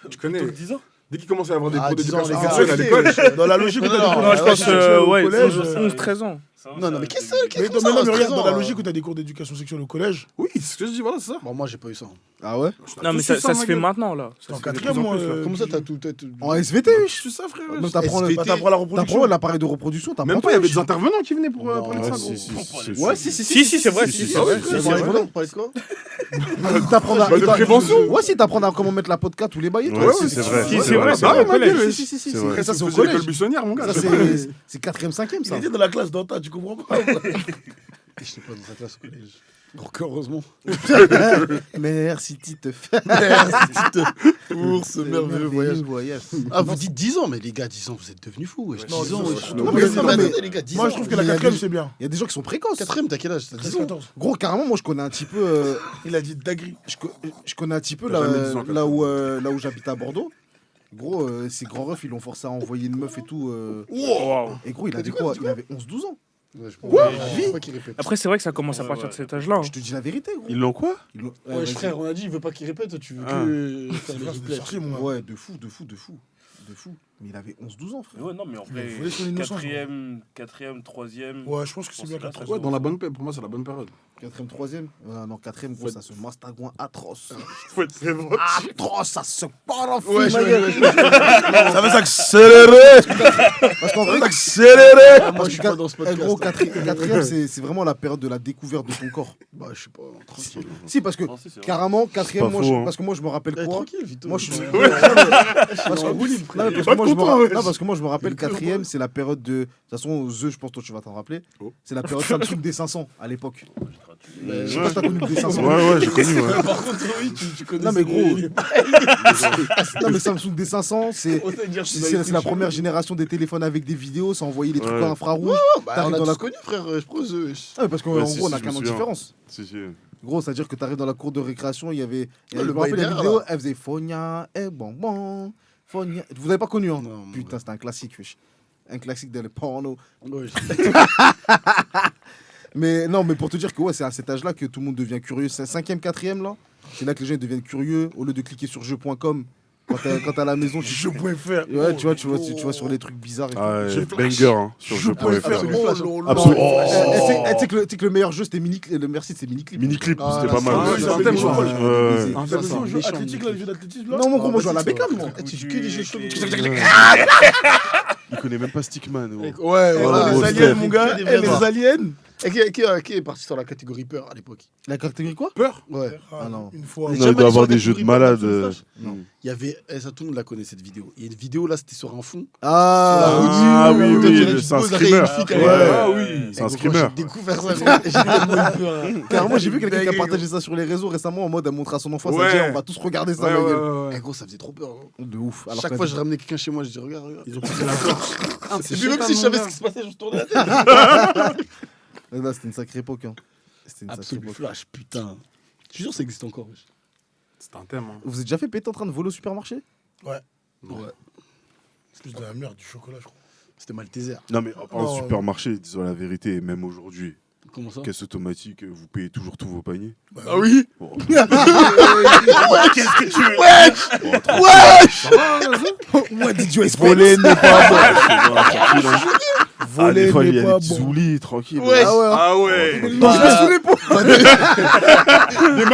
Tu connais. 10 ans. Dès qu'il commence à y avoir des Ah, cours 10 ans, d'éducation les gars. sexuelle à l'école. Dans la logique où t'as des Non, cours Non, je pense d'éducation sexuelle au ouais, collège. 11-13 ans. Non, non, mais qu'est-ce que Mais c'est non, mais regarde, dans la logique où t'as des cours d'éducation sexuelle au collège, Oui, c'est ce que je dis, voilà, c'est ça. Bon, moi, j'ai pas eu ça. Ah ouais? Non, mais ça se fait maintenant, là. c'est en quatrième, moi. Comment ça, t'as tout. En SVT, Je oui. suis ça, frère. Même t'apprends SVT. T'apprends la reproduction. t'apprends l'appareil de reproduction, t'apprends Même pas, il y avait des intervenants qui venaient pour Non, parler de ça, Ouais, gros. Ouais, si, Si, c'est vrai. Si, si, si, c'est ah vrai. ouais, C'est vrai. vrai, on parlait de quoi T'apprends à. Bah, de prévention. Ouais, si, t'apprends à comment mettre la podcast ou les bails. Ouais, si, c'est vrai. Si, Ouais, c'est vrai, c'est c'est vrai, vrai. au collège. ouais. Si, si, si, C'est si. vrai. Après, ça, c'est au Vous faisiez collège. l'école buissonnière, mon gars. Ça, c'est 4ème, 5ème, Il ça. était dans la classe d'Anta, tu comprends pas. Je sais pas, dans sa classe au collège. Donc, heureusement. Merci, Tite. Pour ce merveilleux voyage. voyage. Ah, vous dites 10 ans, mais les gars, 10 ans, vous êtes devenus fous. Wesh. Non, 10 ans, 10 ans, wesh. non, mais- non, mais- attendez, les gars, 10 Moi, ans. je trouve que la il y a quatrième, des- c'est bien. Il y a des gens qui sont précoces. 4ème, t'as quel âge T'as 10 ans 14. Gros, carrément, moi, je connais un petit peu. Il a dit Dagri. Je connais un petit peu T'as jamais 10 ans, là où j'habite à Bordeaux. Gros, ces grands refs, ils l'ont forcé à envoyer une meuf et tout. Wow. Et gros, il avait quoi? Il avait 11-12 ans. Ouais, je Quoi Faut pas qu'il répète. Après, c'est vrai que ça commence à Ouais, partir de ouais. cet âge-là. hein. Je te dis la vérité, gros. Ils l'ont quoi? Ils l'ont- Ouais, vas-y. frère, on a dit, il veut pas qu'il répète, tu veux Ah. que faire C'est des des replays. sorties, mon gars. Ouais, de fou, de fou, de fou. De fou. Mais il avait 11-12 ans, frère. Ouais, non, mais en vrai, Il voulait son innocence, 4ème, 3ème. Ouais, je pense que c'est bien Ouais, 4 Ouais, dans la bonne paix, pour moi, c'est la bonne période. 4ème, 3ème. Non, 4ème, gros, ça se mastagouin atroce. Faut être très bon. Atroce, ça se part en Ouais, fou, ma gueule. Ça va s'accélérer. Parce qu'en vrai, Accélérer. Ah, moi, je suis pas dans ce podcast. gros, 4ème, c'est vraiment la période de la découverte de ton corps. Bah, je sais pas, tranquille. Si, parce que Non, si, c'est vrai. carrément, 4ème, pas moi, faux, hein. parce que moi, je me rappelle Eh, quoi? tranquille, Vito. Moi, je suis. Ouais. Parce que- en roue libre, Non, mais parce Pas que moi, je me content, ra- wesh. non, parce que moi, je me rappelle 4ème, c'est la période de. De toute façon, The, je pense que toi, tu vas t'en rappeler. Oh. C'est la période Samsung D500 à l'époque. Mais Je sais pas si t'as connu le D500. Ouais, j'ai connu. Ouais. Par contre, oui, tu connais. Non, mais gros. les- Non, mais Samsung D500, c'est. On sait dire, tu C'est c'est la première génération des téléphones avec des vidéos, ça envoyait les trucs Ouais. infrarouges. Bah, T'arrives on a dans la- tous connu, frère. Je prends eux. Ah, parce qu'en Ouais, en si, gros, on si, a je qu'un me an de souviens. différence. Si, si. Gros, c'est-à-dire que t'arrives dans la cour de récréation, il y avait. le je me bail rappelle la derrière, vidéo, là. elle faisait Fogna et bonbon. Fogna. Vous avez pas connu, hein? Non, Putain, c'était un classique, wesh. Un classique dans les pornos. Ouais, Mais non, mais pour te dire que ouais, c'est à cet âge-là que tout le monde devient curieux. C'est 5ème, 4ème, là. C'est là que les gens ils deviennent curieux. Au lieu de cliquer sur jeu.com, Quand t'es à la maison, Je pourrais faire. Ouais, tu vois sur les trucs bizarres. Et tout. Ah, Je ouais, flash. banger, hein, sur Je je pourrais pourrais faire. faire. Oh, Absolument. Tu sais que le meilleur jeu, c'était le merci, c'est Miniclip. Mini-clip, Ah, c'était là, pas mal. c'est aussi. un thème, je crois. Ouais. Un Ça, thème, c'est un jeu méchant, Athlétique, là, le jeu d'athlétisme, là. Non, moi, moi, je joue à la vas-y, bécane, moi. Coucou, Tu que des jeux chauds. Il connaît même pas Stickman. Ouais, gros. ouais, Les Voilà, ouais. gros, aliens, Steph. mon gars. Que des Eh, vrais les bras. aliens. Et qui est parti sur la catégorie peur à l'époque? La catégorie quoi? Peur. Ouais. Ah non. Une fois. Mais Non, il jamais doit les avoir gens des qui jeux de ouvrent malade. pas dans le flash. Non. Il y avait, ça tout le monde la connaît cette vidéo. Il y a une vidéo là, c'était sur un fond. Ah, oui, Où oui, t'as dit, oui, tu c'est un poses screamer. derrière une fille qui Ouais. arrive. Ah oui, Et c'est un gros, screamer. J'ai découvert ça, mais j'ai tellement eu peur. Hein. Carrément, j'ai vu quelqu'un qui a Dingue, partagé ça sur les réseaux récemment en mode à montrer à son enfant. Ça Ouais. dit, on va tous regarder ça, Ouais, ma ouais, gueule. ouais, ouais. Eh, gros, ça faisait trop peur. Hein. De ouf. Alors Chaque que fois, je ramenais quelqu'un chez moi, je dis regarde, regarde. Ils ont poussé la peur. Et puis même si je savais ce qui se passait, je me tournais la tête. là, c'était une sacrée époque. Hein. C'était une sacrée Absolu époque. flash, putain. Je suis sûr que ça existe encore. wesh. C'est un thème. Hein. Vous êtes déjà fait péter en train de voler au supermarché? Ouais. C'est plus de la merde, du chocolat, je crois. C'était Malteser. Non, mais en Non, supermarché, disons la vérité, même aujourd'hui, Comment ça? caisse automatique, vous payez toujours tous vos paniers. Ah oui. Bon, Qu'est-ce que tu veux? What did you expect? voler n'est pas bon. Tranquille, hein. Ah, des Voler fois, il y n'est a pas des petits bon. oublies, tranquille. Ouais. Ah ouais. Ah ouais. Donc je me souviens pas.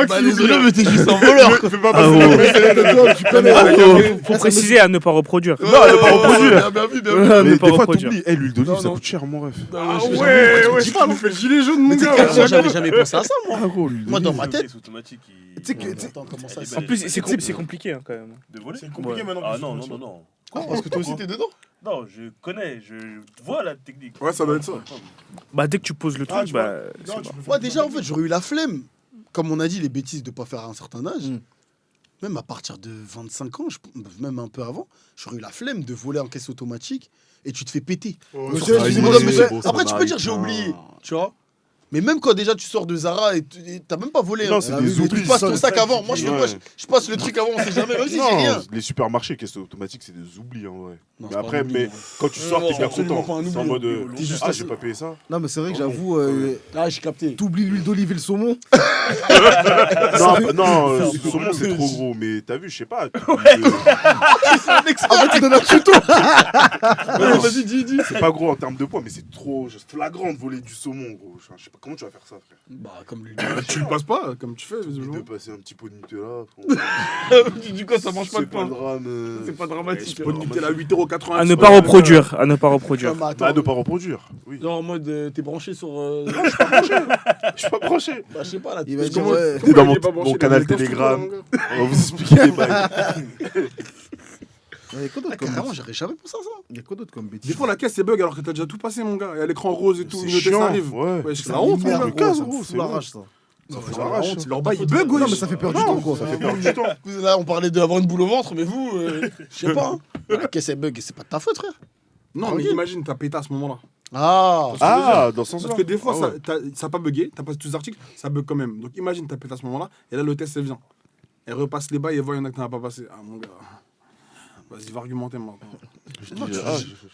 Bah désolé, mais t'es juste un voleur. Fais pas Ah, passer Tu connais. Faut préciser à ne pas reproduire. Non, elle pas reproduire. Bien vu, bien vu. Ne Mais pas des fois, reproduire. t'oublies. L'huile d'olive, Non, ça non. coûte cher, mon ref. Ah ouais, ouais, tu nous fais le gilet jaune, mon gars. Moi, j'avais jamais pensé à ça, moi. Ah, gros, l'huile Moi, dans d'olive. ma tête. automatique. Tu sais que- Attends, comment ça? En En plus, c'est compliqué hein, quand même. De voler C'est compliqué Ouais. maintenant. Ah que non, je non, suis non, non. Quoi? Parce que toi aussi, t'es dedans? Non, je connais, je vois la technique. Ouais, ça doit être ça. Bah, dès que tu poses le truc, tu bah. Non, c'est tu mort. peux faire Moi, plus déjà, en rapide. fait, j'aurais eu la flemme. Comme on a dit, les bêtises de pas faire à un certain âge. Mm. Même à partir de 25 ans, même un peu avant, j'aurais eu la flemme de voler en caisse automatique et tu te fais péter. Monsieur, Ah, excusez-moi, oui, monsieur. bon, ça Après, tu peux m'arrive dire j'ai pas. oublié, tu vois. Mais même quand déjà tu sors de Zara et t'as même pas volé. Non, hein. c'est Ah des oui, mais oublis. Tu passes ton ça. sac avant. Moi, je fais Ouais. quoi je passe le truc avant, on sait jamais. Même si j'ai Non, rien. les supermarchés, caisse automatique, c'est des oublis, en vrai. Non, Mais c'est pas après, un oubli, mais moi. quand tu sors, t'es Non, bien absolument content. pas un C'est en oubli. mode, T'es juste ah, assis. j'ai pas payé ça. Non, mais c'est vrai que Oh, j'avoue, Ah, j'ai capté. t'oublies l'huile d'olive et le saumon. Non, non, C'est saumon, c'est trop trop gros. Mais t'as vu, je sais pas. Après, tu donnes un tuto. Vas-y, dis. C'est pas gros en termes de poids, mais c'est trop flagrant de voler du saumon, gros. Je sais pas comment tu vas faire ça, frère. Bah, comme lui. Tu le passes pas, comme tu fais, De visiblement. passer un petit pot de Nutella. Du coup, ça mange pas de C'est pas pain. le drame. C'est pas dramatique. Tu peux limiter la 8,80 €. À ne pas reproduire. À ne pas reproduire. Bah, attends. Bah, ne pas reproduire. Oui. Genre en mode, t'es branché sur. Je suis pas branché. Bah, je sais pas là. Il va tu- dire, Comment- ouais. T'es dans il est pas branché, mon il a canal mis le torse Telegram. tout le temps, On va vous expliquer les bails. Il y a quoi d'autre Ah, comme carrément, j'aurais jamais pensé à ça. Il y a quoi d'autre comme Des bêtise? fois, la caisse est bug alors que t'as déjà tout passé, mon gars. Et à l'écran rose et tout, C'est le test chiant. arrive. Ouais. Ouais, c'est Ça la honte, mon m'énerve, gars. gros, casse, ça me gros, fout c'est la bon. rage, ça. Ça fait fait la la rage. honte. Leur bail, il bug, Non, ouais. mais ça fait perdre du temps, quoi. Ça fait perdre du temps. Là, on parlait d'avoir une boule au ventre, mais vous, je sais pas. Hein. La caisse est bug, c'est pas de ta faute, frère. Non, mais Tranquille. imagine, t'as pété à ce moment-là. Ah, Ah, dans ce sens-là. Parce que des fois, Ah ouais. ça n'a pas bugué, t'as passé tous les articles, ça bug quand même. Donc imagine, t'as pété à ce moment-là, et là, le test, elle vient. Elle repasse les bails et voit, il y en a que t'en as pas passé. Ah, mon gars. Vas-y, va argumenter maintenant.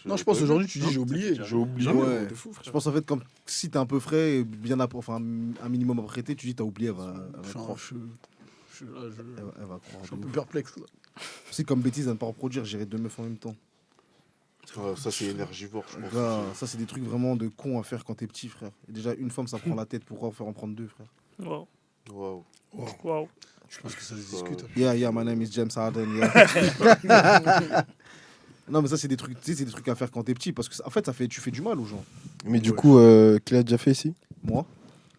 non, je pense aujourd'hui, tu dis j'ai oublié. J'ai oublié. Jamais, Ouais. t'es fou, Je frère. pense en fait, comme si t'es un peu frais et bien enfin, un minimum apprêté, tu dis t'as oublié, elle va croire. Je Elle va croire. suis un peu perplexe. Là. C'est comme bêtise à ne pas reproduire, gérer deux meufs en même temps. Ça, c'est énergivore, je pense. Gars, ça, c'est des trucs vraiment de con à faire quand t'es petit, frère. Et déjà, une femme, ça prend la tête. Pourquoi faire en prendre deux, frère? Wow. Waouh. Wow. Je pense que ça se discute. Yeah, my name is James Harden, yeah. Non, mais ça, c'est des trucs, tu sais, c'est des trucs à faire quand t'es petit. Parce que, en fait, tu fais du mal aux gens. Mais du coup, qui l'a déjà fait ici? Moi,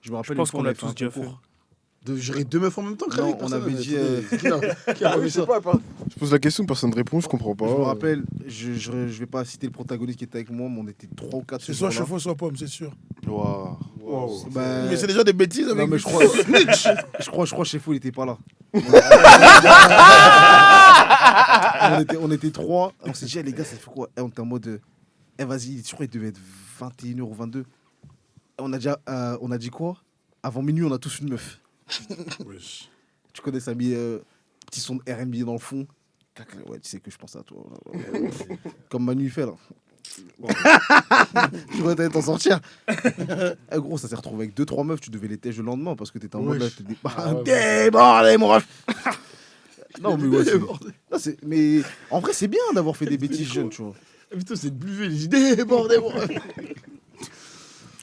je me rappelle. Je pense une fois, qu'on on l'a avait fait tous un déjà concours. De gérer deux meufs en même temps, Non, Khalid, on personne avait n'a- dit, Qui a revu ça? Je pose la question, personne ne répond, je comprends pas. Je me rappelle, je vais pas citer le protagoniste qui était avec moi, mais on était 3 ou 4. C'est soit chevaux, soit pomme, c'est sûr. Waouh. Ben, Mais c'est déjà des bêtises non, avec mais des- je crois chez Fou, il était pas là. on était 3. On s'est dit, les gars, ça fait quoi? On était en mode, vas-y, je crois qu'il devait être 21h ou 22. On a dit quoi? Avant minuit, on a tous une meuf. Wesh. Tu connais, ça a mis petit son de R&B dans le fond. Ouais, tu sais que je pense à toi. Comme Manu il fait là. Tu vois, t'allais t'en sortir. Eh, gros, ça s'est retrouvé avec 2-3 meufs. Tu devais les tèches le lendemain parce que t'étais en mode là. Wesh. T'es Ah ouais, débordé, mon ref. Non, mais ouais, c'est- non, Mais en vrai, c'est bien d'avoir fait des bêtises jeunes, tu vois. Putain, c'est buvé, les idées, débordez-moi.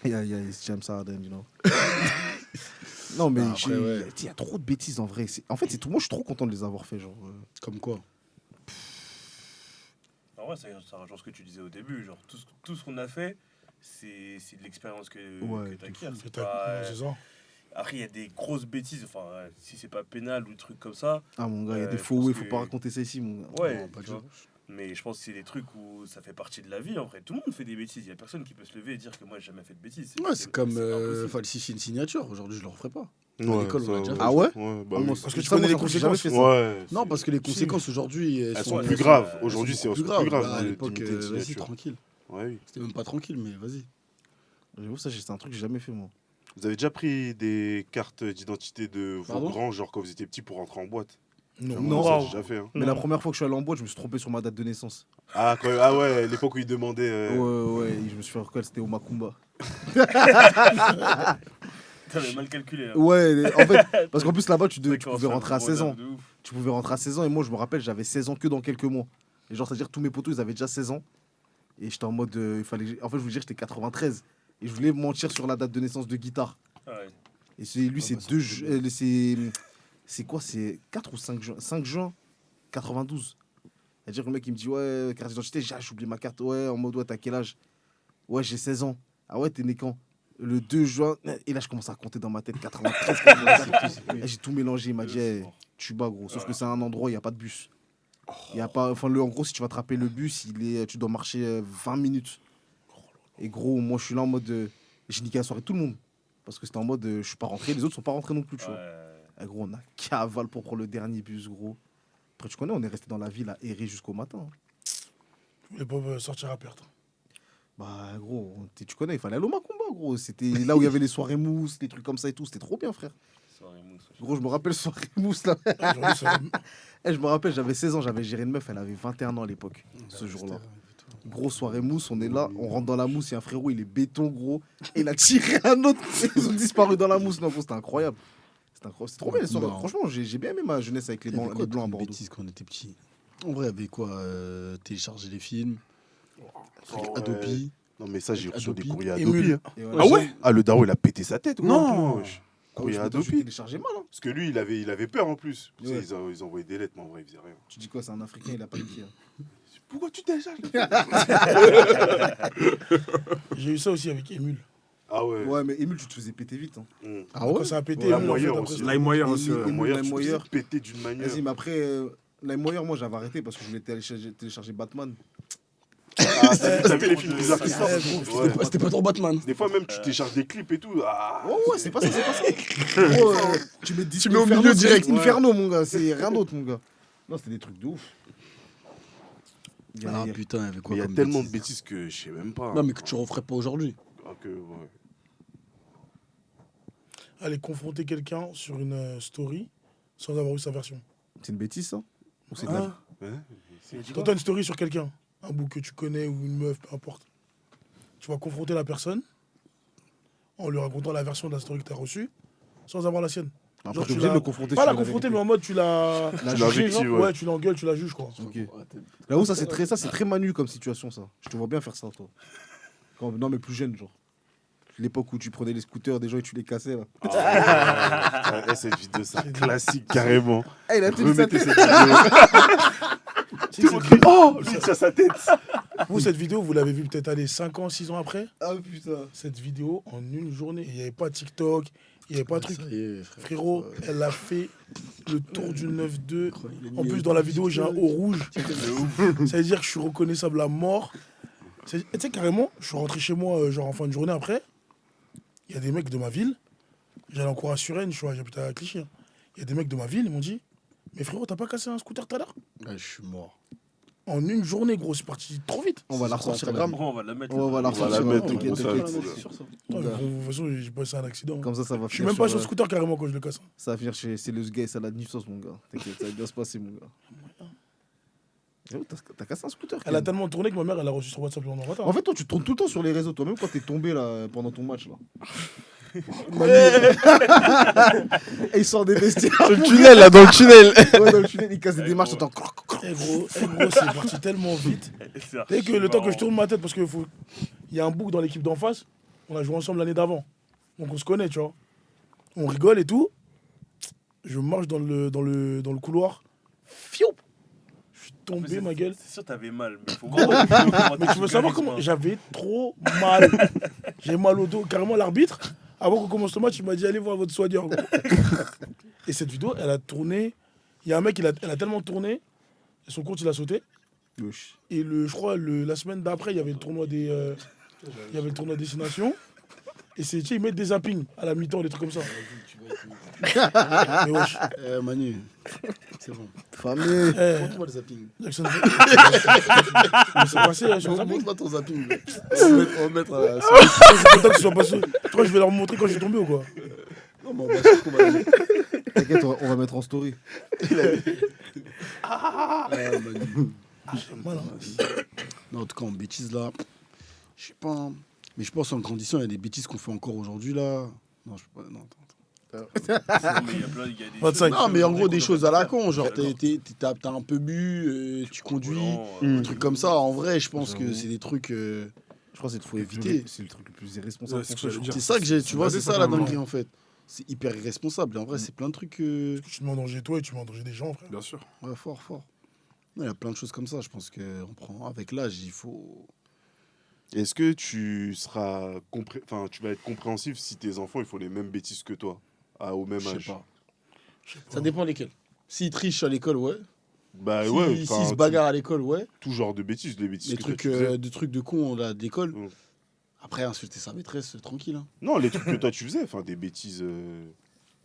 Yeah, it's James Harden, you know. Non, mais Après, ouais. il y a trop de bêtises en vrai. En fait, c'est tout. Moi, je suis trop content de les avoir fait, genre. Comme quoi? En vrai, ça rejoint ce que tu disais au début. Genre, tout ce qu'on a fait, c'est de l'expérience que t'acquiers. C'est pas, C'est ça. Après, il y a des grosses bêtises. Enfin, si c'est pas pénal ou des trucs comme ça. Ah, mon gars, il y a des je faux, pense il faut que- pas raconter ça ici, mon gars. Ouais, Non, pas tu du vois. tout. Mais je pense que c'est des trucs où ça fait partie de la vie. En vrai, tout le monde fait des bêtises. Il y a personne qui peut se lever et dire que moi, j'ai jamais fait de bêtises. Ouais, c'est comme pas possible. falsifier une signature. Aujourd'hui, je le referai pas. Ouais, l'école, on l'a ça, déjà fait. Ah ouais? Ouais, bah Ah, moi, oui. Parce que tu ça, connais moi, les j'ai jamais fait ça. Ouais. Non, parce que les conséquences aujourd'hui, Elles sont Ouais, plus elles graves. sont- Aujourd'hui, elles c'est sont plus plus grave. graves. Bah, à de- l'époque, d'imiter une vas-y, signature. tranquille. Ouais, oui. C'était même pas tranquille, mais vas-y. J'avoue, ça, c'est un truc que j'ai jamais fait, moi. Vous avez déjà pris des cartes d'identité de vos Pardon grands, genre quand vous étiez petit pour rentrer en boîte? Non. Non. Ça, Wow. j'ai déjà fait. Hein. Mais la première fois que je suis allé en boîte, je me suis trompé sur ma date de naissance. Ah ouais, l'époque où ils demandaient. Ouais, je me suis fait reconnaître, c'était au Macumba. T'avais mal calculé. Là. Ouais, en fait, parce qu'en plus là-bas, tu Ouais, pouvais rentrer à 16 ans. Tu pouvais rentrer à 16 ans et moi, je me rappelle, j'avais 16 ans que dans quelques mois. Et genre, c'est-à-dire tous mes potos, ils avaient déjà 16 ans. Et j'étais en mode, il fallait. En fait, je voulais dire, j'étais 93. Et je voulais mentir sur la date de naissance de guitare. Ouais. Et lui, c'est bah, ça 2 fait c'est quoi? C'est 4 ou 5 juin 5 juin 92. C'est-à-dire que le mec, il me dit, ouais, carte d'identité, j'ai oublié ma carte. Ouais, en mode, ouais, t'as quel âge? Ouais, j'ai 16 ans. Ah ouais, t'es né quand? Le 2 juin. Et là, je commence à compter dans ma tête 93, 94. Et j'ai tout mélangé. Il m'a dit, hey, tu bats, gros. Sauf que c'est un endroit où il n'y a pas de bus. Il y a pas, enfin, en gros, si tu vas attraper le bus, tu dois marcher 20 minutes. Et gros, moi, je suis là en mode. J'ai niqué la soirée de tout le monde. Parce que c'était en mode, je suis pas rentré, les autres sont pas rentrés non plus, tu vois. Et gros, on a cavale pour prendre le dernier bus, gros. Après, tu connais, on est resté dans la ville à errer jusqu'au matin. Hein. Je voulais pas sortir à perte. Bah, gros, tu connais, il fallait aller au Macumba, gros. C'était là où il y avait les soirées mousse, des trucs comme ça et tout. C'était trop bien, frère. Gros, je me rappelle soirée mousse là. Aujourd'hui, ça- Eh, je me rappelle, j'avais 16 ans, j'avais géré une meuf, elle avait 21 ans à l'époque, ce jour-là. Grosse soirée mousse, on est là, on rentre dans la mousse, il y a un frérot, il est béton, gros. Et il a tiré un autre, ils ont disparu dans la mousse. Non, gros, c'était incroyable. C'était trop bien les soirées. Non. Franchement, j'ai bien aimé ma jeunesse avec les Il y avait blancs, quoi les blancs à comme Bordeaux. bêtises quand on était petit? En vrai, il y avait quoi? Télécharger les films, truc ouais. Adobe. Non, mais ça, j'ai reçu des Adobe. courriers Adobe. Émule. Hein. Et Ah ouais? Ah, le daron, il a pété sa tête. Non. wesh. Courrier Je Adobe. téléchargé mal, hein. Parce que lui, il avait peur en plus. Ouais. Ils envoyaient des lettres, mais en vrai, il faisait rien. Tu dis quoi, c'est un Africain, il a pas écrit. Hein. Pourquoi tu télécharges? J'ai eu ça aussi avec Emule. Ah ouais. Ouais, mais Émile, tu te faisais péter vite. Hein. Ah Quand ouais? ça a pété, Ouais, Emule, en fait, LimeWire après, aussi. ça- LimeWire aussi. Émile, Moyen, tu te LimeWire. faisais péter d'une manière. Vas-y, mais après, LimeWire, moi j'avais arrêté parce que je voulais télécharger Batman. Ah, t'as vu les films bizarres qui sortent? Ouais, Ouais. C'était pas ton Batman. Des fois, même, tu télécharges des clips et tout. Ah, Ouais, c'est pas ça, c'est pas ça. Gros, tu mets Disco mets au Inferno, milieu c'est direct. Inferno, mon gars, c'est rien d'autre, mon gars. Non, c'était des trucs de ouf. Ah putain, il y avait mais quoi il y a comme tellement de bêtises? bêtises que je sais même pas. Non, mais que tu referais pas aujourd'hui. Ah, que, ouais. Aller confronter quelqu'un sur une story sans avoir eu sa version. C'est une bêtise, ça? Ou c'est de Ah. la vie? Hein? Quand tu as une story sur quelqu'un, un bout que tu connais ou une meuf, peu importe, tu vas confronter la personne en lui racontant la version de la story que tu as reçue sans avoir la sienne. Après, Genre, t'es tu obligé de l'as- le confronter Pas sur la confronter, vérité. mais en mode tu l'as Tu l'as jugé, victime, genre. ouais. Ouais, tu l'engueules, tu la juges, quoi. Ok. Là où ça, c'est très Manu comme situation, ça. Je te vois bien faire ça, toi. Non, mais plus jeune, genre. L'époque où tu prenais les scooters des gens et tu les cassais, là. Ah, ouais, cette vidéo, c'est un classique, carrément. Eh, il a tenu sa Remettez tête. cette vidéo. Tout le monde crie, oh, lui, il tient sa tête. Vous, cette vidéo, vous l'avez vue peut-être aller 5 ans, 6 ans après. Ah putain. Cette vidéo, en une journée, il n'y avait pas TikTok, il n'y avait pas de truc. Ça y est, frère. Frérot, elle a fait le tour du 9-2. En plus, dans la vidéo, j'ai un haut rouge. Ça veut dire que je suis reconnaissable à mort. Tu sais, carrément, je suis rentré chez moi, genre en fin de journée après. Il y a des mecs de ma ville. J'allais en cours à Suresnes, je vois, j'habite à Clichy. Hein. Il y a des mecs de ma ville, ils m'ont dit, mais frérot, t'as pas cassé un scooter tout à l'heure? Ah, je suis mort. En une journée, gros, c'est parti trop vite. On va la ressortir. la On va la mettre. On va la On va la ressortir. mettre, T'inquiète, on t'inquiète. s'arrête. De toute façon, j'ai passé un accident. Comme ça va Je suis finir même pas sur, sur scooter carrément quand je le casse. ça va finir chez c'est le gay, ça la sauce, mon gars. T'inquiète, ça va bien se passer, mon gars. J'avoue, t'as cassé un scooter. Elle a Ken. tellement tourné que ma mère, elle a reçu sur WhatsApp en retard. En fait, toi, tu tournes tout le temps sur les réseaux, toi, même quand t'es tombé là, pendant ton match. Là. Et il sort des vestiaires. Dans le tunnel, là, dans le tunnel. Ouais, dans le tunnel, il casse des démarches, t'entends. Eh gros, c'est parti tellement vite. Dès que le temps que je tourne ma tête, parce qu'il y a un bouc dans l'équipe d'en face, on a joué ensemble l'année d'avant. Donc on se connaît, tu vois. On rigole et tout. Je marche dans le couloir. Fiou. Je suis tombé, ma gueule. C'est sûr, t'avais mal, mais faut Gros. voir. Mais tu veux savoir comment j'avais trop mal. J'ai mal au dos. Carrément, l'arbitre, avant qu'on commence le match, il m'a dit allez voir votre soigneur. Gros. Et cette vidéo, elle a tourné. Il y a un mec, elle a tellement tourné. Et son compte, il a sauté. Et je crois, la semaine d'après, il y avait le tournoi des Destinations. Et c'est, tu sais, ils mettent des zappings à la mi-temps, des trucs comme ça. Mais wesh. Manu, c'est bon. Famille. Montre-moi le zapping. Jackson. Mais c'est passé sur le zapping. Montre-moi ton zapping. On va mettre. Je suis content que ce soit passé. Tu crois que je vais leur montrer quand je suis tombé ou quoi? Non, mais on va sûr qu'on va aller. T'inquiète, on va mettre en story. Manu. Voilà. Non, en tout cas, en bêtises là, je sais pas. Hein. Mais je pense qu'en grandissant, il y a des bêtises qu'on fait encore aujourd'hui là. Non, je sais pas. Non, attends. Mais il y a plein, il y a des 25. Non, mais en gros, des choses à la con. Genre, t'as un peu bu, tu conduis, un truc comme ça. En vrai, je pense que c'est des trucs. Je crois que faut éviter. C'est le truc le plus irresponsable. Ouais, c'est ce que je veux dire. C'est ça que j'ai, tu vois, c'est ça la quand même. dinguerie en fait. C'est hyper irresponsable. Et en vrai, c'est plein de trucs. Tu te mets en danger toi et tu mets en danger des gens, frère. Bien sûr. Ouais, fort, fort. Il y a plein de choses comme ça. Je pense qu'on prend. Avec l'âge, il faut. Est-ce que tu seras tu vas être compréhensif si tes enfants ils font les mêmes bêtises que toi au même Je sais âge? pas. Ça dépend lesquels. S'ils trichent à l'école, ouais. Bah Si- ouais. S'ils se bagarrent à l'école, ouais. Tout genre de bêtises, les bêtises Les que trucs, toi, tu faisais. des trucs de con là, d'école. Mm. Après, insulter sa maîtresse, tranquille. Hein. Non, les trucs que toi tu faisais, des bêtises.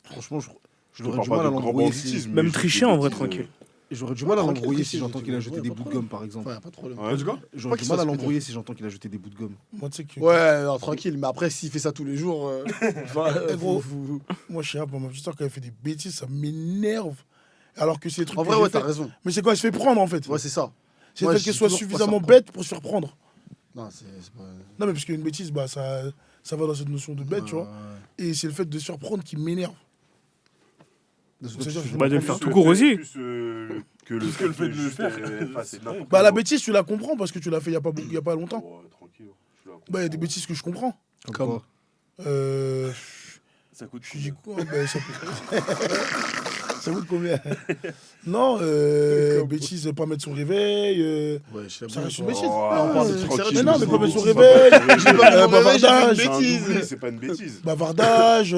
Franchement, Je j'aurais parle du pas mal à de grand l'embrouiller. banditisme. Même mais tricher, juste des en vrai, bêtises, tranquille. J'aurais du mal à Tranquille, l'embrouiller tranquille, si j'entends qu'il a jeté ouais, des pas bouts de de gomme, par exemple. Ouais, pas de problème. Ouais. Tu quoi J'aurais qu'il du mal se à fasse l'embrouiller si j'entends qu'il a jeté des bouts de gomme. Moi, tu sais que. Ouais, non, tranquille. Mais après, s'il fait ça tous les jours. Eh, gros, moi, je sais pas, ma petite soeur, quand elle fait des bêtises, ça m'énerve. Alors que c'est des trucs En que vrai, j'ai ouais, fait. t'as raison. Mais c'est quoi, elle se fait prendre en fait. Ouais, c'est ça. C'est Moi, le je fait qu'elle dis soit toujours pas suffisamment ça. bête pour se faire prendre. Non, c'est pas. Non, mais parce qu'une bêtise, bah, ça va dans cette notion de bête, tu vois. Et c'est le fait de se surprendre qui m'énerve. C'est-à-dire, je Bah, de le comprends faire pas. tout court aussi. Plus que le fait de le faire. Bah, la bêtise, tu la comprends parce que tu l'as fait il y a pas longtemps. Ouais, tranquille. je la Bah, il y a des bêtises que je comprends. Comme. Ça coûte Je dis combien quoi bah, ça coûte combien? Non, bêtise, pas mettre son réveil. Ouais, je sais Ça bien. reste une bêtise. Là, on parle de trucs Tranquille. sérieux. Mais non, mais pas mettre son Bêtise, réveil. J'ai pas mis mon réveil, j'ai fait Bavardage. une bêtise. Oui, c'est pas une bêtise. Bavardage.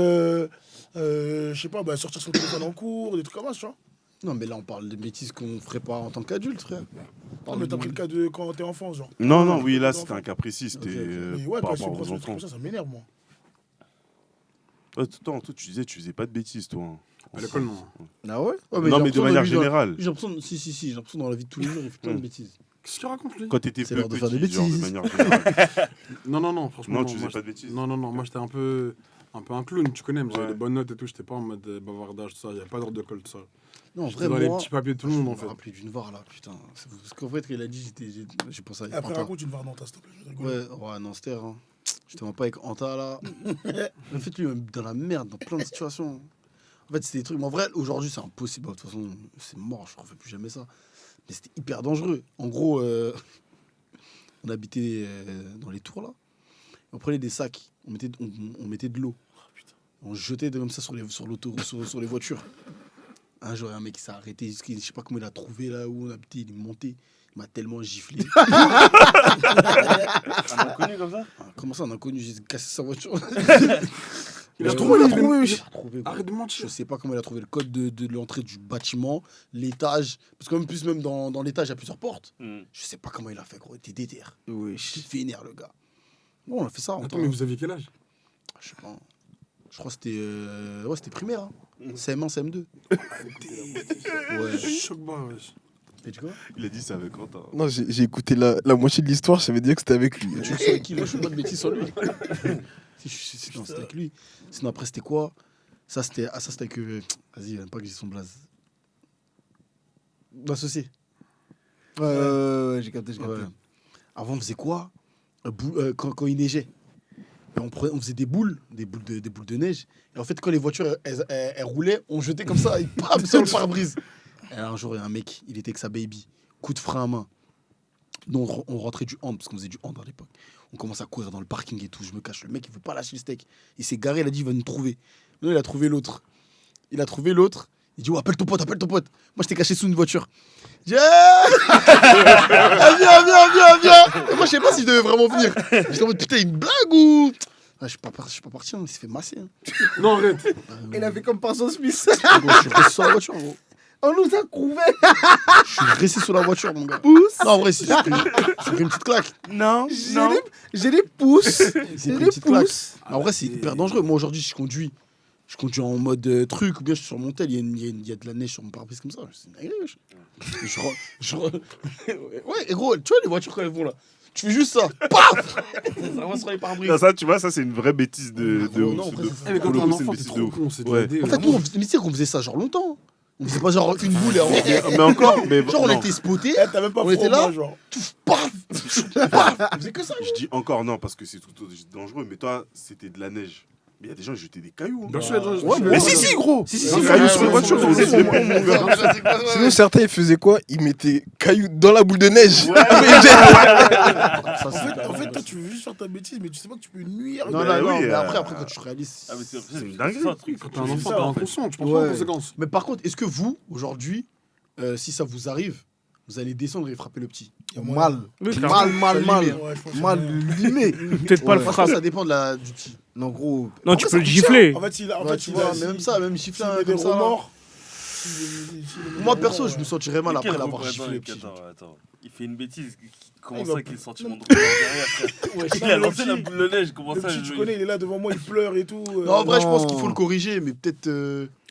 Je sais pas, bah, sortir son téléphone en cours, des trucs comme ça, tu vois. Non, mais là, on parle de bêtises qu'on ferait pas en tant qu'adulte, frère. Non, mais t'as pris le cas de quand t'es enfant, genre. Non, oui, là c'était un cas précis. C'était Mais ouais, par quand je rapport fais aux des trucs enfants. comme ça m'énerve, moi. Toi, tu disais, tu faisais pas de bêtises, toi. hein. À l'école, non. Ah ouais? Ouais, Non, j'ai mais de l'impression manière lui, dans- générale. J'ai l'impression, si, j'ai l'impression dans la vie de tous les jours, il fait plein de bêtises. Qu'est-ce qu'il raconte, lui Quand t'étais C'est peu l'heure de faire des petit, genre, de bêtises. manière générale. Non, franchement. Non, tu faisais moi, pas de bêtises. Non, moi j'étais un peu un clown, tu connais, mais j'avais Ouais. des bonnes notes et tout, j'étais pas en mode bavardage, tout ça, j'avais pas d'ordre de colle, tout ça. Non, J'étais dans les vraiment. petits papiers de tout le monde, en Je fait. me rappelais d'une var là, putain. Parce qu'en fait, quand il a dit, j'ai pensé à Après, Anta. raconte une variante, s'il te plaît. je rigole. Ouais, non, c'était hein. J'étais vraiment pas avec Anta là. En fait, lui, même dans la merde, dans plein de situations. En fait, c'était des trucs. Mais en vrai, aujourd'hui, c'est impossible. De toute façon, c'est mort, je refais plus jamais ça. Mais c'était hyper dangereux. En gros, on habitait dans les tours là. On prenait des sacs, on mettait de l'eau. On jetait comme ça sur les voitures. Un jour, il y a un mec qui s'est arrêté. Je sais pas comment il a trouvé là où on habitait. Il est monté. Il m'a tellement giflé. Un inconnu comme ça Comment ça, un inconnu, j'ai cassé sa voiture. Il a Ouais, trouvé, ouais, il a trouvé, wesh. il a trouvé, gros. Arrête de Je mentir. sais pas comment il a trouvé le code de l'entrée du bâtiment, l'étage. Parce qu'en plus, même dans l'étage, il y a plusieurs portes. Je sais pas comment il a fait, gros. Il était déter. Oui. Il vénère, le gars. Bon, on a fait ça. Attends, mais vous aviez quel âge Je sais pas. Je crois que c'était ouais, c'était primaire. Hein. CM1, CM2. Ouais. Choc bas, wesh. Et tu vois Il a dit ça avec Quentin. Non, j'ai écouté la moitié de l'histoire, ça veut dire que c'était avec lui. Tu le sais avec qui? Moi, je fais pas de bêtises sur lui. Non, c'était avec lui. Sinon, après, c'était quoi? Ça, c'était avec. Vas-y, pas que j'ai son blaze. L'associé. Ouais, j'ai capté. Ouais. Avant, on faisait quoi? Quand il neigeait. Et on faisait des boules de neige. Et en fait, quand les voitures elles roulaient, on jetait comme ça, et pam, sur le pare-brise. Et un jour, il y a un mec, il était avec sa baby, coup de frein à main. Nous, on rentrait du hand, parce qu'on faisait du hand à l'époque. On commence à courir dans le parking et tout. Je me cache. Le mec, il veut pas lâcher le steak. Il s'est garé, il a dit, il va nous trouver. Non, il a trouvé l'autre. Il dit, oh, appelle ton pote. Moi, j'étais caché sous une voiture. Il dit, viens. Et moi, je sais pas si je devais vraiment venir. J'étais en mode, putain, une blague ou. Ah, je suis pas parti, il s'est fait masser. Hein. Non, arrête. Il a fait comme Parson Smith. Gros, je suis resté sur la voiture, gros. On nous a couvé. Je suis resté sur la voiture, mon gars. Pousse. Non, en vrai, c'est pris une petite claque. Non, J'ai des pouces. C'est J'ai pris des une petite claque. pouces. En vrai, c'est hyper dangereux. Moi, aujourd'hui, je conduis en mode truc, ou bien je suis sur mon tel, il y a de la neige sur mon pare-brise comme ça. C'est une dinguerie, wesh. Ouais, et gros, tu vois les voitures quand elles vont là. Tu fais juste ça. Paf. Ça va sur les pare-brise. Non, ça, tu vois, ça, c'est une vraie bêtise de ouf. non, après, ça, Eh, mais quand Pour t'es le un coup, c'est une enfant, t'es bêtise de trop ouf. con, c'est Ouais. de En fait, nous, mais tu sais qu'on faisait ça genre longtemps. On faisait pas genre une boule et on... Mais encore, mais Genre, on non. était spotés. T'as même pas On était là. genre. Paf. On faisait que ça. Je dis encore non parce que c'est tout aussi dangereux, mais toi, c'était de la neige. Mais il y a des gens qui jetaient des cailloux. Hein. Bien sûr, les gens. Ouais, Mais si, gros. Si, Des cailloux sur les voitures, vous êtes des bons, mon gars. Sinon, certains, ils faisaient quoi? Ils mettaient cailloux dans la boule de neige. En fait, toi, tu veux juste faire ta bêtise, mais tu sais pas que tu peux nuire. Non, Bah non, oui, mais après, quand tu réalises. Ah, mais C'est une dinguerie. ça, un truc. Quand t'es un enfant, t'es inconscient, tu penses pas aux conséquences. Mais par contre, est-ce que vous, aujourd'hui, si ça vous arrive, vous allez descendre et frapper le petit? Mal. Oui, clairement. Mal. Ouais, je pense que Mal limé. Peut-être pas le Franchement, frappe. ça dépend du petit. Non, gros. Non, En tu vrai, peux ça le coûte cher. gifler. En fait, s'il a, Ouais, tu vois, même ça, même siffler s'il est comme ça. là. remords. Moi, perso, je me sentirais mal Mais après quel l'avoir gros- giflé. Attends. Il fait une bêtise. Comment Il va- ça qu'il est sentiment de droit derrière, frère? Il a non, lancé le la petit- boule de neige. Comment Le ça petit, tu je- connais, il est là devant moi, il pleure et tout. Non, en vrai, je pense Non. qu'il faut le corriger, mais peut-être.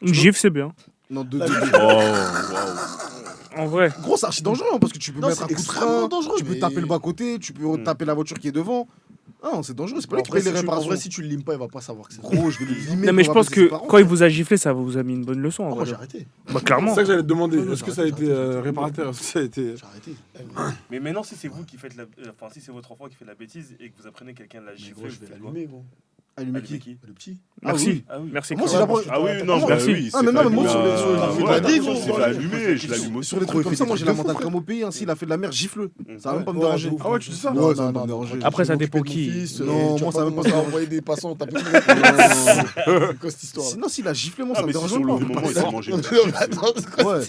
Une gifle, c'est bien. Non, En vrai. Gros, c'est archi dangereux hein, parce que tu peux Non, mettre un c'est coup de extrêmement frein, dangereux, tu peux mais- taper le bas-côté, tu peux taper la voiture qui est devant. Non, c'est dangereux, c'est pas lui En qui vrai, paye les en réparations. vrai, si tu le limes pas, il va pas savoir que c'est. Gros, je vais le limer. Non, mais je pour pense appeler ses que parents, quand il vous a giflé, ça vous a mis une bonne leçon. en Moi, vrai. j'ai arrêté. Bah, clairement. C'est ça que j'allais te demander. Non, non, Est-ce que j'ai ça a été arrêté. réparateur? Est-ce que ça a été. J'ai arrêté. Mais maintenant, si c'est vous qui faites la. Enfin, si c'est votre enfant qui fait la bêtise et que vous apprenez quelqu'un de la Mais gifler, gros, je vous vais faites quoi? l'allumer, gros. Allumer Allumer qui Le petit. Merci. Ah oui. Merci. Moi, Chris. c'est la première. Ah oui, non, Ah, bah merci. oui. Ah, mais non, mais moi, sur les- sur les- Ah, sur ouais, les- non, c'est pas allumé, je l'allume Sur aussi. les trucs comme ça, moi j'ai la mentale comme au pays. S'il a fait de la merde, gifle-le. Ça va même pas me déranger. Ah ouais, tu dis ça? Non, ça va pas me déranger. Après, ça Je vais dépend m'occuper de mon qui. fils, Non, tu moi, vas ça va pas pas commencer à me envoyer des passants taper. Non. C'est quoi cette histoire? Sinon, s'il a giflé, moi Ah, ça me mais si dérange sur le pas. moment, il a mangé. Attends, c'est quoi Ouais.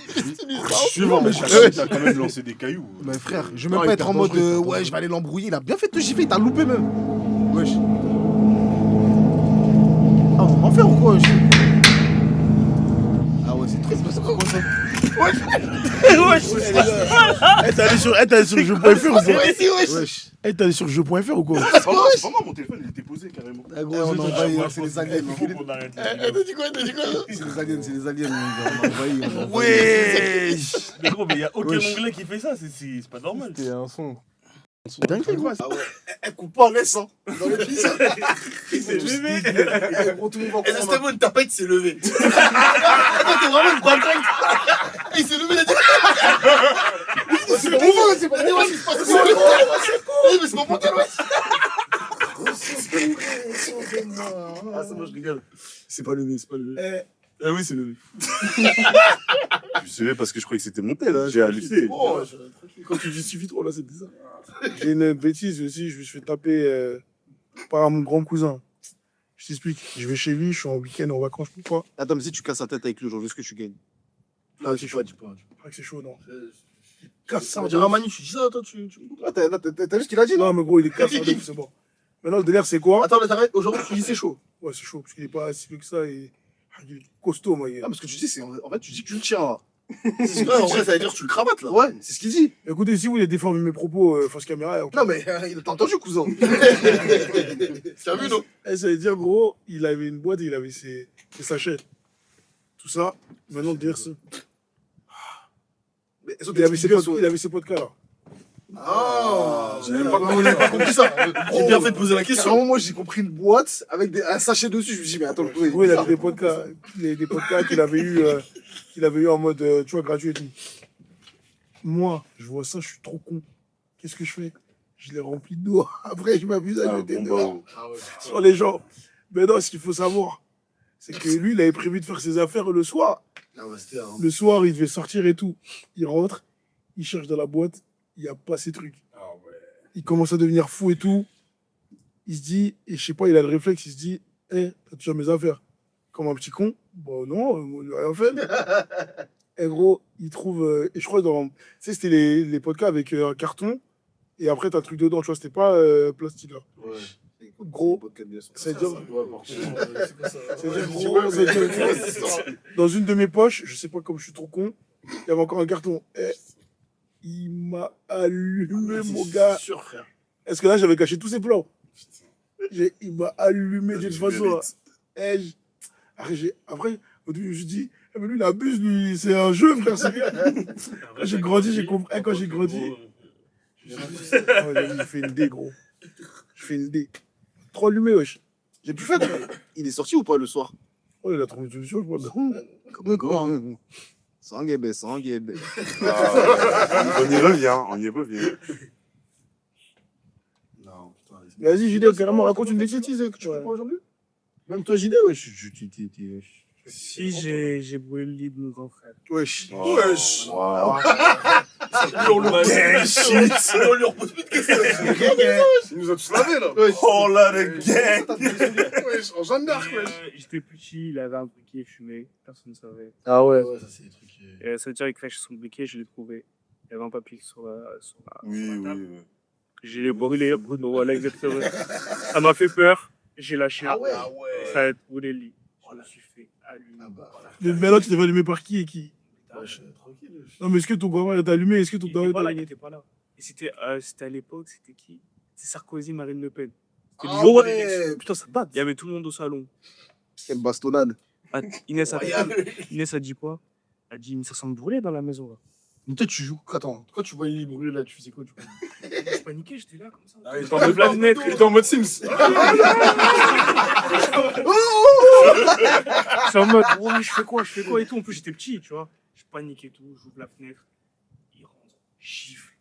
Suivant, mais t'as quand même lancé des cailloux. Mais frère, je vais Non, même pas hyper être en mode dangereux, hyper ouais, dangereux. je vais aller l'embrouiller. Il a bien fait de te gifler, il t'a loupé même. Wesh. Ah, on va en faire ou quoi wesh? Ah ouais, c'est triste, mais c'est quoi ça? T'es allé sur jeu.fr ou quoi? Wesh. T'es allé sur jeu.fr ou quoi? Vraiment, mon téléphone, il était posé carrément. Eh, on envahit, c'est les aliens. On arrête là. T'as dit quoi? C'est les aliens, mon gars. On envahit, on envahit. Wesh. Mais gros, mais il y a aucun Wesh. Anglais qui fait ça. C'est pas normal. C'était un son. C'est dingue, quoi. Elle coupe pas en laisse, hein. Dans l'épisode. Il s'est levé. Gros, tout le monde va Et comprendre. Esteban, ta pète s'est levé. Attends, t'es vraiment une bonne dingue. Il s'est levé, il a dit. C'est pas moi, c'est pas moi. Mais c'est pas mon tel, ouais. Ah, c'est moi, je rigole. C'est pas levé, c'est pas levé. Ah oui, c'est levé. Je savais parce que je croyais que c'était monté là, j'ai halluciné. Oh, quand tu justifie trop, là, c'est bizarre. J'ai une bêtise aussi, je me suis fait taper par mon grand cousin. Je t'explique, je vais chez lui, je suis en week-end, en vacances, je peux pas. Attends, mais si tu casses la tête avec lui aujourd'hui, est-ce que tu gagnes? Ah, c'est chaud. Je crois que c'est chaud, non. Casse ça, On dirait un Manu, tu dis ça, toi, tu. Ah, t'as vu ce qu'il a dit? Non, mais gros, il est cassé, c'est bon. Maintenant, le délire, c'est quoi? Attends, mais t'arrêtes, aujourd'hui, tu dis c'est chaud. Ouais, c'est chaud, parce qu'il est pas si vieux que ça, et il est costaud, moi. Ah, parce que tu dis, c'est en fait, tu dis que tu le tiens là. C'est vrai, en vrai, ça veut dire que tu le cravates là. Ouais, c'est ce qu'il dit. Écoutez, si vous voulez déformer mes propos face caméra, Non, mais il t'a entendu, cousin. T'as vu, non? ça veut dire, gros, il avait une boîte et il avait ses sachets. Tout ça, maintenant, le délire, c'est. Mais Il avait ses podcasts là. Ah, j'avais pas compris ça. J'ai bien fait de poser la question. Carrément, moi j'ai compris une boîte avec un sachet dessus. Je me dis, mais attends, Oui, il avait des podcasts, des podcasts qu'il avait eu en mode, tu vois, gratuit et tout. Moi, je vois ça, je suis trop con. Qu'est-ce que je fais? Je l'ai rempli d'eau. Après, je m'amuse à Ah, jeter bon, dehors bah, sur les gens. Mais non, ce qu'il faut savoir, c'est que lui, il avait prévu de faire ses affaires le soir. Ah ouais, c'était un... Le soir, il devait sortir et tout. Il rentre, il cherche dans la boîte, il n'y a pas ces trucs. Il commence à devenir fou et tout. Il se dit, et je sais pas, il a le réflexe, il se dit, hé, t'as toujours mes affaires. Comme un petit con. Bon, non, on lui a rien fait. Et gros, il trouve, et je crois, tu sais, c'était les podcasts avec un carton, et après, t'as un truc dedans, tu vois, c'était pas plastique là. Ouais. Gros, C'est dire- Ouais, par contre, c'est-à-dire, gros, c'est-à-dire, dans une de mes poches, je sais pas, comme je suis trop con, il y avait encore un carton. Et il m'a allumé, mon gars. sûr, frère. Est-ce que là, j'avais caché tous ses plans? Il m'a allumé d'une façon. Là. Et après, au début, je me suis dit, eh, mais lui, il abuse, lui, c'est un jeu, frère. Quand j'ai grandi, j'ai compris. Quand j'ai grandi, j'ai fait une D, gros. Je fais une D. Trop allumé, wesh. J'ai plus fait. Il est sorti ou pas le soir? Oh, il a trouvé une solution, je pense. Comme quoi? Sanguébé, sanguébé. On y revient, on y revient. Non, putain. Vas-y, Judée, carrément, raconte une bêtise que tu fais pas aujourd'hui. Même toi, Jidé, ouais, Si j'ai brûlé le lit de mon grand frère. Wesh. Oh, Wesh. wow. On lui repose plus de questions. Il nous a tous lavé là. Oh là, le gang. Wesh, en Jeanne d'Arc, wesh. J'étais petit, il avait un briquet fumé, personne ne savait. Ah ouais, ça c'est des trucs. Ça veut dire qu'il crèche son briquet, je l'ai trouvé. Il y avait un papier sur la Oui, oui, table. oui. J'ai brûlé, Bruno, voilà exactement. Ça m'a fait peur, j'ai lâché. Ah ouais. Ça a brûlé le lit. Je me suis fait allumer. Mais là, tu t'es fait allumer par qui et qui? Tranquille. Non, mais est-ce que ton grand-père t'a allumé? Est-ce que ton Il était pas là, grand-père il n'était pas là. Et c'était à l'époque, c'était qui? C'était Sarkozy, Marine Le Pen. C'était Ah le jour de ouais. l'élection. Putain, ça bat. Il y avait tout le monde au salon. Quelle bastonnade. Ah, Inès a dit quoi? Elle a dit, mais ça semble brûler dans la maison. Là. Mais toi, tu joues. Attends, quand tu voyais les brûler là, tu faisais quoi? Je paniquais, j'étais là comme ça. Ah, il était en mode- il était en mode Sims. C'est en mode, ouais, je fais quoi et tout. En plus, j'étais petit, tu vois. Je panique et tout, j'ouvre la fenêtre. Il rentre, gifle.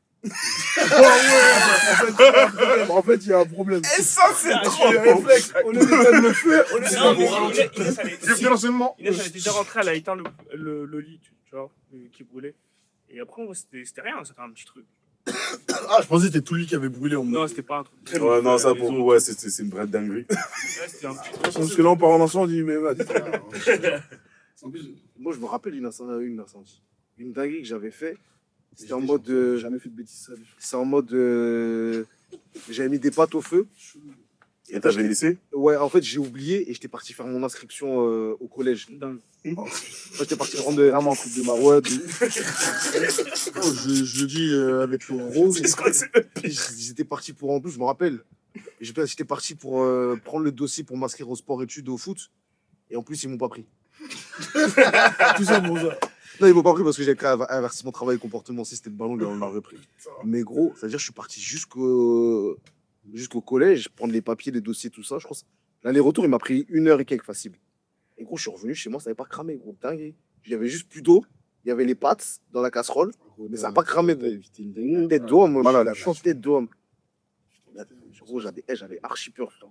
En fait, il y a un problème. Et ça, c'est trop Il y a un réflexe. On est en train de le faire. Non, mais Inès, elle J'ai fait l'enseignement. Inès, elle était déjà rentrée, elle a éteint le lit, tu vois, qui brûlait. Et après, c'était rien, c'était un petit truc. Ah, je pensais que c'était tout lui qui avait brûlé en Non, c'était pas un truc. Ouais, non, ça pour vous, ouais, c'est une vraie dinguerie. Ouais, c'était un petit truc. Parce que là, on part en incendie, mais vas-y. En plus, moi, je me rappelle une incendie. Une dinguerie que j'avais fait. C'était en J'ai mode. jamais fait de bêtises, ça. C'est en mode. J'avais mis des pâtes au feu. Et t'avais laissé? Ouais, en fait, j'ai oublié et j'étais parti faire mon inscription au collège. Dingue. Moi, j'étais parti prendre vraiment un truc de marouette. Je le dis avec le rose. J'étais parti pour en plus, je me rappelle. J'étais parti pour prendre le dossier pour m'inscrire au sport études au foot. Et en plus, ils m'ont pas pris. Tout ça pour ça. Non, ils m'ont pas pris parce que j'ai créé un avertissement travail et comportement. Si c'était le ballon, on l'aurait pris. Mais gros, c'est-à-dire je suis parti jusqu'au collège, prendre les papiers, les dossiers, tout ça. Je crois que l'aller-retour, il m'a pris 1 heure et quelques facile. Et gros, je suis revenu chez moi, ça n'avait pas cramé, gros. Dingue. Il y avait juste plus d'eau. Il y avait les pâtes dans la casserole. Mais ça n'a pas cramé. Une tête d'homme. Voilà, la chance tête d'homme. Gros, j'avais archi peur. Frère.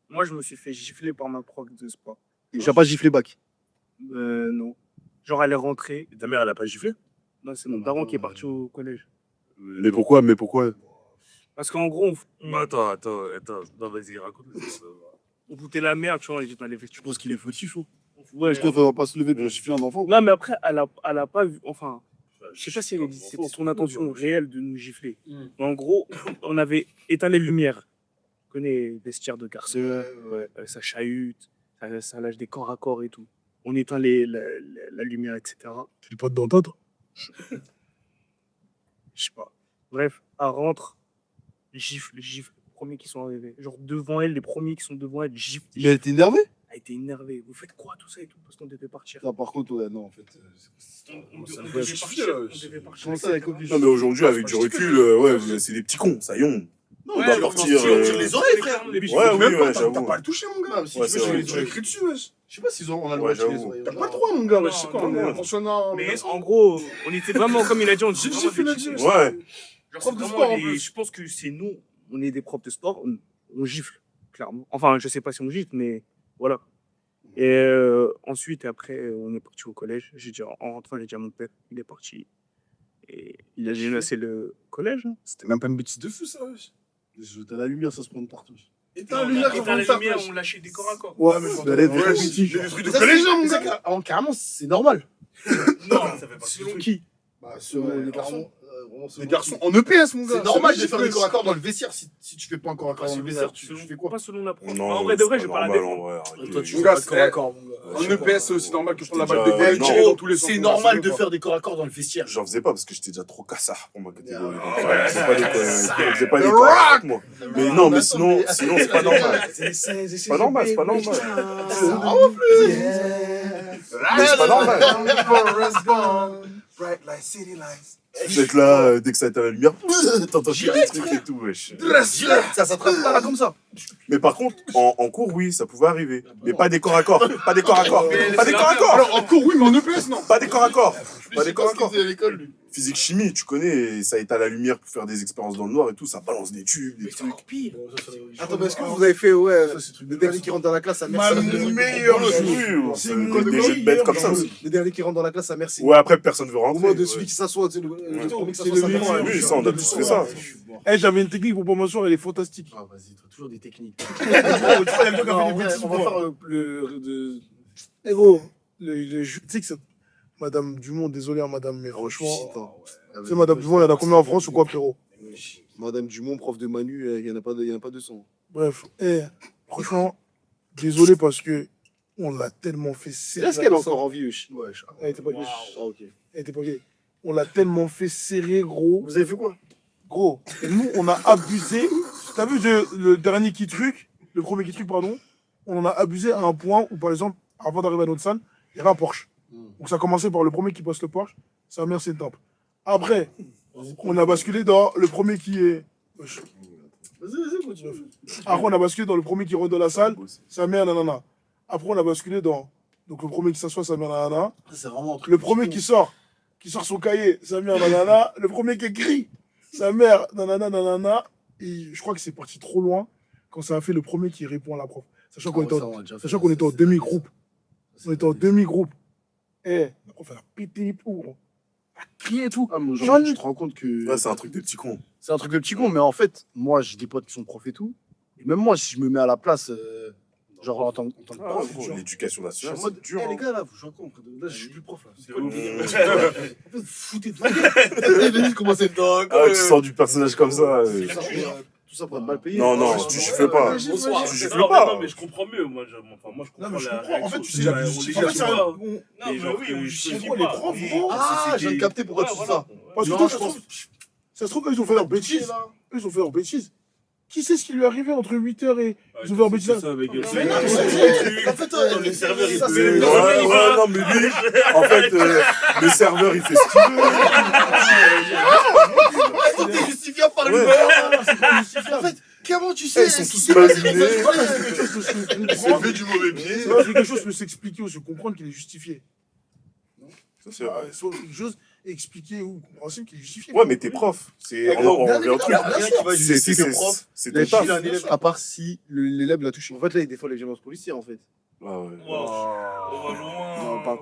Moi, je me suis fait gifler par ma prof de sport. J'ai pas giflé bac. Non. Genre, elle est rentrée. Et ta mère, elle a pas giflé? Non, c'est mon daron qui est parti au collège. Mais pourquoi? Parce qu'en gros, Attends. Non, vas-y, raconte. on foutait la merde, tu vois. On allait faire. Je pense qu'il est fautif, chaud. Ouais, Je ne pas se lever pour gifler un enfant. Non, mais après, elle a pas vu. Enfin, je sais pas si c'était son intention réelle de nous gifler. Mais en gros, on avait éteint les lumières. Tu connais vestiaire de garçon, ça chahute, ça lâche des corps à corps et tout. On éteint la lumière, etc. Tu n'es pas dedans, toi? Je sais pas. Bref, elle rentre, gifle. Les premiers qui sont arrivés. Genre devant elle, les premiers qui sont devant elle, gifle. Il a été énervé? Elle était énervée. Vous faites quoi, tout ça et tout? Parce qu'on devait partir. Non, par contre, ouais, non, en fait. On Ça devait doit partir. gifler, On wesh. devait partir. Comment ça, avec obligé? Non, mais aujourd'hui, avec du recul, ouais, c'est des petits cons, ça y est. On doit partir. les oreilles, frère. Ouais, oui, ouais, T'as j'avoue. pas le toucher, mon gars. Ouais, c'est vrai. Tu l'as écrit dessus, wesh. Je sais pas s'ils ont. On a le Ouais, droit de tirer les j'avoue. oreilles. T'as pas le droit, mon gars, wesh. Non, C'est quoi? non, On est non. pensionnat. Mais en gros, on était vraiment, comme il a dit, on Gif, il a dit. Ouais. Genre, Prof c'est de vraiment sport, en les- plus. Je pense que c'est nous, on est des profs de sport, on gifle, clairement. Enfin, je sais pas si on gifle, mais voilà. Et ensuite, après, on est parti au collège. En rentrant, j'ai dit à mon père, il est parti. Et il a menacé le collège. Hein. C'était même pas une bêtise de fou, ça, wesh. Jeter la lumière, ça se prend partout. Éteins la lumière, on lâchait des corps à corps. Ouais, mais faut Ouais, des des trucs trucs de collégiens, mon gars. Carrément, c'est normal. Non, ça fait partie du Selon truc. qui? Bah, selon les garçons. Les garçons en EPS, mon gars. C'est normal de faire des corps à corps dans le vestiaire si tu fais pas un corps à corps dans le vestiaire. Selon- Tu fais quoi? Pas selon la prof. Non, en vrai de vrai, c'est je vais pas pas la normal, défendre. en vrai, arrêtez. Toi, tu Mon fais gars, pas de corps à corps, mon gars. En EPS, c'est aussi normal que je prenne la J'étais balle de déjà- coach non, dans tous les sens. C'est mon gars, normal c'est de pas. faire des corps à corps dans le vestiaire. J'en faisais pas parce que j'étais déjà trop cassard pour ma catégorie. Donc, Ouais. je faisais pas des je faisais pas des The corps Rock. avec moi. Mais non, mais sinon, c'est pas normal. C'est pas normal, c'est pas normal. Mais c'est pas normal. Vous êtes là, dès que ça éteint la lumière, t'entends chier des trucs et tout, wesh. Ça s'attrape pas là comme ça. Mais par contre, en cours, oui, ça pouvait arriver. Mais pas des corps à corps. Pas des corps à corps. Pas des corps à corps. Alors, en cours, oui, mais en EPS, non. Pas des corps à corps. Pas des corps à corps. à l'école, lui. Physique chimie, tu connais, ça éteint la lumière pour faire des expériences dans le noir et tout, ça balance des tubes, des trucs. Pire. Attends, mais est-ce que vous avez fait, le dernier qui rentre dans la classe, sa mère, Ma meilleure C'est des jeux de bêtes comme ça aussi. le dernier qui rentre dans la classe, sa mère, c'est Ouais, après, personne veut au rentrer. moins de ouais. celui qui s'assoit, tu sais, le premier qui C'est s'assoit, le sa mère. meilleur. Oui, ça, on a tous fait ça. Eh, j'avais une technique pour pas m'asseoir, elle est fantastique. Ah, vas-y, t'as toujours des techniques. Tu vois, il y a le gars qui a fait Non, des ouais, bêtises on va pour faire moi. le. Eh gros, tu sais que c'est... Madame Dumont, désolé, hein, madame, mais franchement... Tu sais, Madame Dumont, il y en a combien en France ou quoi, frérot? Madame Dumont, prof de Manu, il n'y en a pas 200. Bref, franchement, désolé parce que on l'a tellement fait serrer. Est-ce qu'elle est encore en vie, wesh? Ouais, elle était pas gay. Ah, ok. Elle était pas gay. On l'a tellement fait serrer, gros. Vous avez fait quoi? Gros, et nous, on a abusé. T'as vu le dernier qui truc, le premier qui truc, pardon, on en a abusé à un point où, par exemple, avant d'arriver à notre salle, il y avait un Porsche. Donc ça commençait par le premier qui passe le Porsche, sa mère c'est une tempe. Après, on a basculé dans le premier qui est... Vas-y, continue. Après, on a basculé dans le premier qui rentre dans la salle, sa mère, nanana. Après, on a basculé dans... Donc le premier qui s'assoit, sa mère, nanana. C'est vraiment un truc. Le premier qui sort son cahier, sa mère, nanana. Le premier qui écrit, sa mère, nanana, nanana. Et je crois que c'est parti trop loin quand ça a fait le premier qui répond à la prof. Sachant qu'on était en demi-groupe. On était en demi-groupe. Eh, la prof, elle a pété les plombs. Elle a crié et tout. Ah, mais J'en ai- tu te rends compte que. Ouais, c'est un truc de petit con. C'est un truc de petit con, mais en fait, moi, j'ai des potes qui sont profs et tout. Et même moi, si je me mets à la place, genre en tant que Ah, prof, gros, genre, l'éducation je suis en nationale, mode, c'est dur. Eh, les hein. gars, là, vous jouez à quoi? Là, je suis plus prof, là. C'est ouf. En fait, vous foutez de la gueule. Venez commencer dedans. Ah, tu sors du personnage comme ça. Tout ça pour être mal payé. Non, non, tu gifles pas. Bonsoir. Tu gifles Non, pas. mais non, mais je comprends mieux. Moi, je comprends Non, mais je la comprends. En fait, tu sais, réaction. en fait, On c'est les un... pas. on- Mais mais genre oui, que on je justifie kiffe pas, pas. les profs, Oui. gros. Ah, je viens de capter pourquoi tu dis ça. Parce que Non, toi, je pense. ça se trouve, quand ils ont fait leur bêtise, eux, ils ont fait leur bêtise. Qui sait ce qui lui est arrivé entre 8h et... Ils ont fait leur bêtise. Ça, avec Mais c'est non, un mais truc. En fait, Dans les serveurs, ça, ils c'est- peuvent- Ouais, ouais, non, mais lui, en fait, le serveur, il fait ce qu'il veut. C'était justifiable par Ouais. lui-même. C'est pas justifiable. En fait, comment tu sais? Ils sont tous c'est mazinés. quelque chose que je Il s'est comprends. levé du mauvais pied. C'est pas quelque chose peut s'expliquer ou se comprendre qu'il est justifié. Ça, c'est vrai. Soit quelque chose expliqué ou compréhensible qu'il est justifié. Ouais, mais t'es prof. C'est, on revient au truc. Rien qui va justifier que prof. C'est La ton fille, taf. un élève, à part si l'élève l'a touché. En fait, là, il y a des fois les violences policières, en fait. Ah ouais.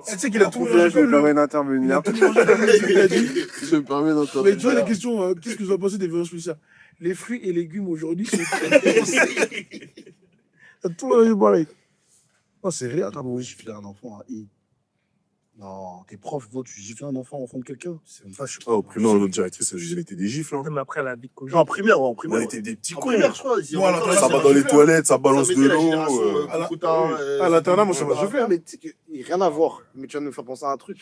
Tu sais qu'il a tout mangé. Je me permets Il a d'intervenir. tout mangé comme il a dit. Je me permets Mais d'intervenir. tu vois, la question, qu'est-ce que vous en pensez des violences policières? Les fruits et légumes aujourd'hui sont. T'as tout mangé pareil. Non, c'est rien. Attends, oui, gifler un enfant à I. Non, t'es prof, gros, tu gifles un enfant de quelqu'un. C'est même pas chaud. Ah, au primaire, notre directrice, elle mettait des gifles. Hein. Mais après, la vie de Non, en primaire, ouais, en On primaire. était des petits En cons. primaire, je crois. Voilà, Ça va dans les toilettes, ça balance de l'eau. À l'internat, moi, ça m'a chauffé. Mais tu sais qu'il n'y a rien à voir. Mais tu vas me faire penser à un truc.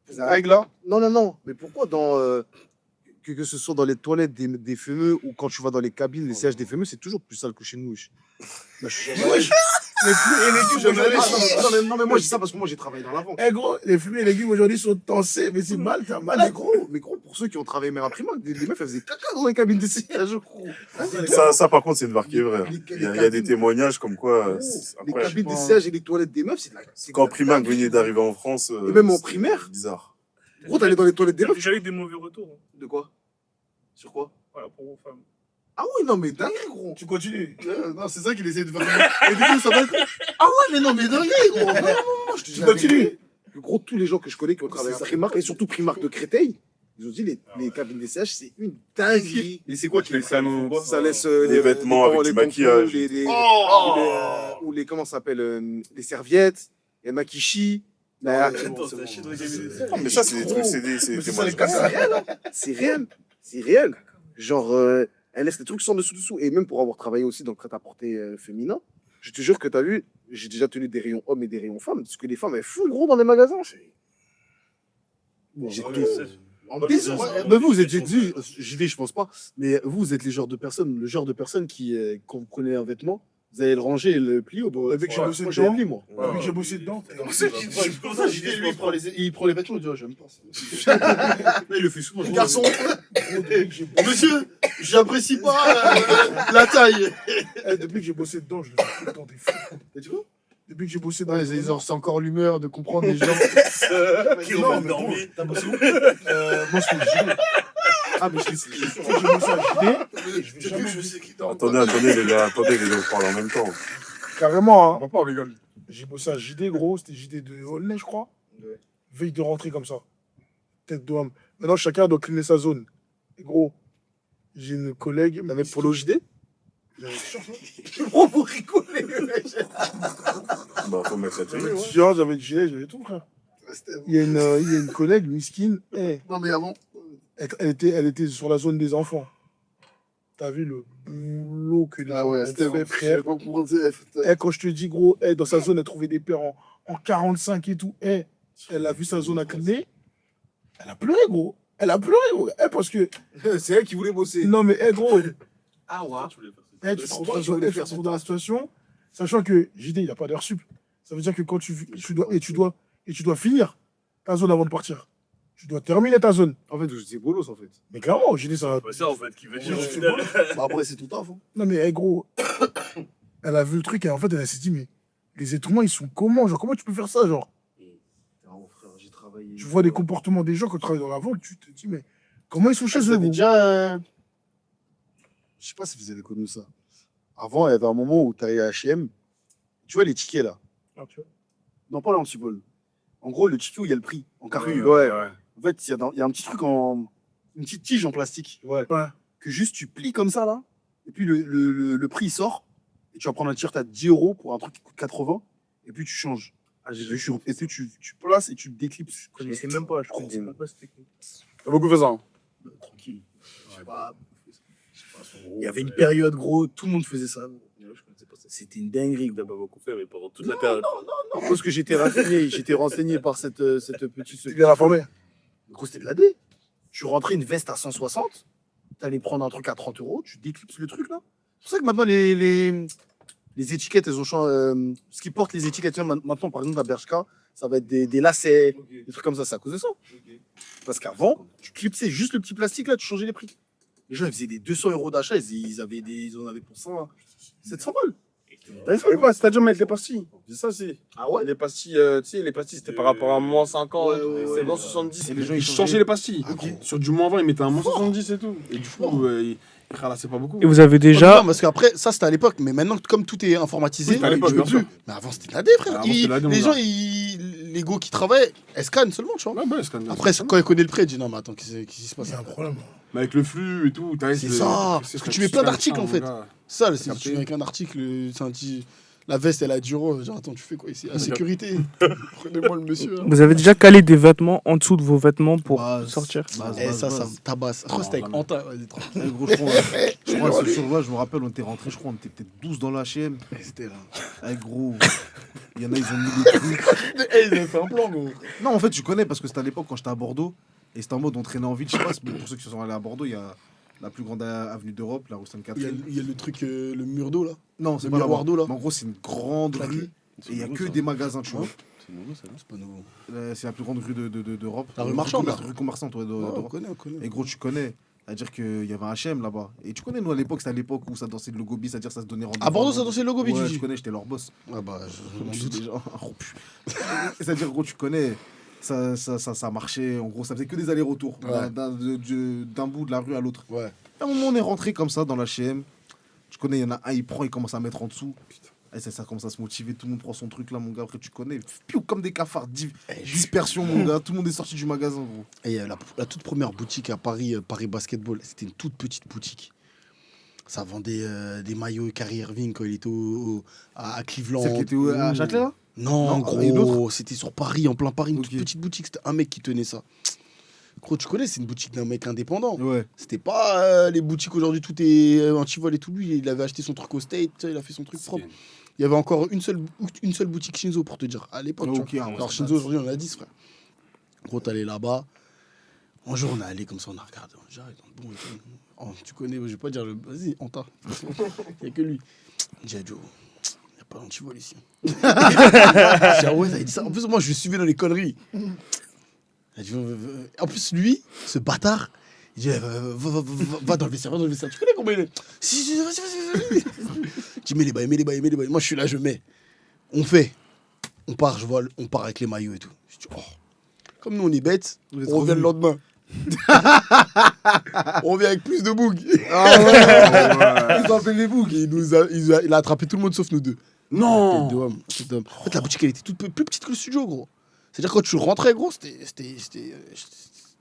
C'est la règle là? Non. Mais pourquoi que ce soit dans les toilettes des fumeux ou quand tu vas dans les cabines, les sièges des fumeux, c'est toujours plus sale que chez nous. wesh. Bah, Les fruits et légumes aujourd'hui sont. Non, mais moi, je dis ça parce que moi, j'ai travaillé dans la vente. Eh gros, les fruits et légumes aujourd'hui sont tensés, mais c'est mal, t'as mal. Mais gros, pour ceux qui ont travaillé même en primaire, les meufs, elles faisaient caca dans les cabines des sièges, gros. Ça, par contre, c'est une barre qui est vraie. Il y a des témoignages comme quoi. Les Après, cabines des sièges et les toilettes des meufs, c'est de la. quand Primac venait d'arriver en France. Et même en c'est primaire. bizarre. Gros, t'allais dans les toilettes des meufs. J'ai eu des mauvais retours. De quoi? Sur quoi? Voilà, pour vos femmes. Ah oui, non, mais dingue, gros. Tu continues. Non, c'est ça qu'il essaie de faire. Et du coup, ça va être. Ah ouais, mais non, mais dingue, gros. Non, non, non, je te dis Tu la continues. vérité. Gros, tous les gens que je connais qui ont travaillé à Primark, et surtout Primark de Créteil, ils ont dit les cabines d'essayage, c'est une dinguerie. Et c'est quoi qui les salons? Ça laisse Les vêtements avec du tampons, maquillage. ou les comment ça s'appelle, les serviettes, les makishi. Non, mais ça, c'est des trucs, c'est des C'est réel. C'est réel. Genre, elle laisse les trucs sans dessous. Et même pour avoir travaillé aussi dans le prêt-à-porter féminin, je te jure que t'as vu, j'ai déjà tenu des rayons hommes et des rayons femmes, parce que les femmes, elles fouillent gros dans les magasins. J'étais... En plus, mais vous êtes dit, je pense pas, mais vous êtes le genre de personne qui, quand vous prenez un vêtement, vous allez le ranger et le plier. Avec j'ai bossé moi, dedans. envie, moi. Depuis que j'ai bossé dedans. Pour ça, JD, lui, il prend les vêtements, il dit, j'aime pas ça. Mais il le fait souvent. Garçon, monsieur, j'apprécie pas la taille. Depuis que j'ai bossé dedans, je le fais tout le temps des fous. Tu vois? Depuis que j'ai bossé dedans. C'est encore l'humeur de comprendre les gens. Qui ont mal dormi. T'as bossé où Moi, c'est JD. Ah, mais je J'ai bossé à JD. Je vais jamais Attendez, les gars, je parle en même temps. Carrément, hein. On va pas, on rigole. J'ai bossé à JD, gros. C'était JD de Aulnay, je crois. Ouais. Veille de rentrer comme ça. Tête de homme. Maintenant, chacun doit cleaner sa zone. Et gros, j'ai une collègue. T'avais Polo JD? Oh, vous rigolez. Bah, faut mettre la tenue, ouais. J'avais le gilet, j'avais tout, frère. Il y a une collègue, Miskine. Non, mais avant. Elle était sur la zone des enfants. T'as vu le boulot que les Ah ouais, gens c'était ont fait, frère. Quand je te dis, gros, dans sa zone, elle trouvait des paires en 45 et tout. Elle a vu sa zone à cleaner. Elle a pleuré, gros. Parce que. C'est elle qui voulait bosser. Non, mais, gros. Ah ouais. Tu te retrouves dans la situation, sachant que JD, il n'a pas d'heure sup. Ça veut dire que quand tu dois finir ta zone avant de partir. Tu dois terminer ta zone. En fait, c'est bolos, en fait. Mais clairement, JD, ça va. C'est ça en fait qui veut dire au Ouais, final. Bah, après, c'est tout taf. Hein. Non, mais gros, elle a vu le truc et en fait, elle s'est dit, mais les êtres humains, ils sont comment? Genre, comment tu peux faire ça? Genre, Non, frère, j'ai travaillé. tu vois les comportements des gens quand tu travailles dans la vente, tu te dis, mais comment ils sont chez eux? C'était Gros déjà. Je sais pas si vous avez connu ça. Avant, il y avait un moment où tu allais à HM. Tu vois les tickets là? Non, pas l'antipole. En gros, le ticket où il y a le prix en carré. Ouais. En fait, il y a un petit truc une petite tige en plastique. Ouais. Que juste tu plies comme ça là. Et puis le prix il sort. Et tu vas prendre un t-shirt à 10 € pour un truc qui coûte 80. Et puis tu changes. Ah, j'ai Et puis tu places et tu déclipses. Je connaissais même pas, je connaissais même pas cette technique. T'as beaucoup fait ça. Hein. Tranquille. Je sais pas. Il y avait une période, gros, tout le monde faisait ça. C'était une dinguerie. T'as pas beaucoup fait, mais pendant toute la période. Non, parce que j'étais renseigné par cette petite. Tu bien informé. Gros, c'était de la D. Tu rentrais une veste à 160, t'allais prendre un truc à 30 €, tu déclipses le truc là. C'est pour ça que maintenant les étiquettes, elles ont changé. Ce qui porte les étiquettes, tu vois, maintenant par exemple la Bershka, ça va être des lacets, des trucs comme ça, c'est à cause de ça. Parce qu'avant, tu clipsais juste le petit plastique là, tu changeais les prix. Les gens ils faisaient des 200 € d'achat, ils en avaient pour 100, 700 balles. C'est-à-dire mettre les pastilles. C'est ça, c'est. Ah ouais? Les pastilles, tu sais, les pastilles, c'était par rapport à moins 50, c'est moins 70. Et les gens, ils ils changeaient les pastilles. Ah, ok. Sur du moins 20, ils mettaient un moins 70 et tout. Et du coup, ils ralassaient pas beaucoup. Et vous avez Déjà... déjà. Non, parce qu'après, ça c'était à l'époque, mais maintenant, comme tout est informatisé, Oui, c'était à l'époque, tu peux bien sûr. plus. Mais avant, c'était de la D, frère. Avant, c'était de la D, mon Les gars. gens, les go qui travaillent, elles scannent seulement, tu vois. Ouais, bah, c'est Après, quand ils connaissent le prêt, ils disent non, mais attends, qu'est-ce qui se passe Il y a un problème. Mais avec le flux et tout, t'as C'est ça. Parce que tu mets plein d'articles, en fait. Ça, c'est Capté. tu viens avec un article, c'est un petit. La veste, elle a 10 €. Genre, attends, tu fais quoi ici? La sécurité. Prenez-moi le monsieur. hein. Vous avez déjà calé des vêtements en dessous de vos vêtements pour sortir? Eh, ça me tabasse. Je crois que c'était avec Anta. Vas-y, tranquille. Eh, gros, je crois ce jour-là, je me rappelle, on était rentrés, je crois, on était peut-être 12 dans l'HM. Eh, c'était là. Eh, gros, il y en a, ils ont mis des trucs. Eh, ils avaient fait un plan, gros. Non, en fait, tu connais, parce que c'était à l'époque quand j'étais à Bordeaux. Et c'était en mode, on traînait en ville. Je sais pas, pour ceux qui sont allés à Bordeaux, il y a la plus grande avenue d'Europe, la rue Sainte-Catherine. Il y a le truc, le mur d'eau, là. Non, c'est le pas miroir d'eau, là. Mais en gros, c'est une grande Claqué. rue. Et il y a que des magasins, tu vois. C'est nouveau, ça, c'est pas nouveau. C'est la plus grande rue d'Europe. La rue marchande, La là. rue commerçante, ouais, On d'Europe. connaît, on connaît. Et gros, tu connais. C'est-à-dire qu'il y avait un HM là-bas. Et tu connais, nous, à l'époque, c'était à l'époque où ça dansait le logo bis, c'est-à-dire ça se donnait rendez-vous. À Bordeaux, ça dansait le logo bis, Ouais, tu je dis. connais, j'étais leur boss. Ah bah, je m'en Je suis doute. déjà rompu. C'est-à-dire, gros, tu connais. Ça marchait. En gros, ça faisait que des allers-retours Ouais. d'un bout de la rue à l'autre. Ouais. À un moment, on est rentré comme ça dans la HM. Tu connais, il y en a un, il prend, il commence à mettre en dessous. Et ça commence à se motiver, tout le monde prend son truc là, mon gars. Après, tu connais, piou, comme des cafards, dispersion, mon gars. Tout le monde est sorti du magasin, gros. Et la toute première boutique à Paris, Paris Basketball, c'était une toute petite boutique. Ça vendait des maillots Kyrie Irving quand il était à Cleveland. Celle qui était à Châtelet, là? Non, Non, une gros, autre c'était sur Paris, en plein Paris, une Ok. toute petite boutique. C'était un mec qui tenait ça. Gros, tu connais, c'est une boutique d'un mec indépendant. Ouais. C'était pas les boutiques aujourd'hui, tout est anti-vol et tout. Lui, il avait acheté son truc au State, tu sais, il a fait son truc propre. Il y avait encore une seule boutique Shinzo pour te dire, à l'époque. tu Ok, vois. ah ouais, Alors ça Shinzo, date. aujourd'hui, on a 10, frère. Gros, t'allais là-bas. Un jour, on est allé comme ça, on a regardé. On a dit, ah, ils sont bons et tout. Oh, tu connais, je vais pas dire le. Vas-y, Anta. Il n'y a que lui. Il dit, ah, Joe, il n'y a pas d'antivol ici. Je dis, ah ouais, t'as dit ça. En plus, moi, je le suivais dans les conneries. Il a dit, en plus, lui, ce bâtard, il dit, va dans le vestiaire, va dans le vestiaire. Tu connais combien il est? Si, vas-y. Je dis, mets les bails. Moi, je suis là, je mets. On fait. On part, on part avec les maillots et tout. Je dis, oh. Comme nous, on est bêtes, Vous êtes on revient le revenus. lendemain. On revient avec plus de bougs. Ah ouais. Ils ont appelé les bougs. Il a attrapé tout le monde sauf nous deux. Non. Tête de homme. En fait, la boutique, elle était plus petite que le studio, gros. C'est-à-dire, quand tu rentrais, gros, c'était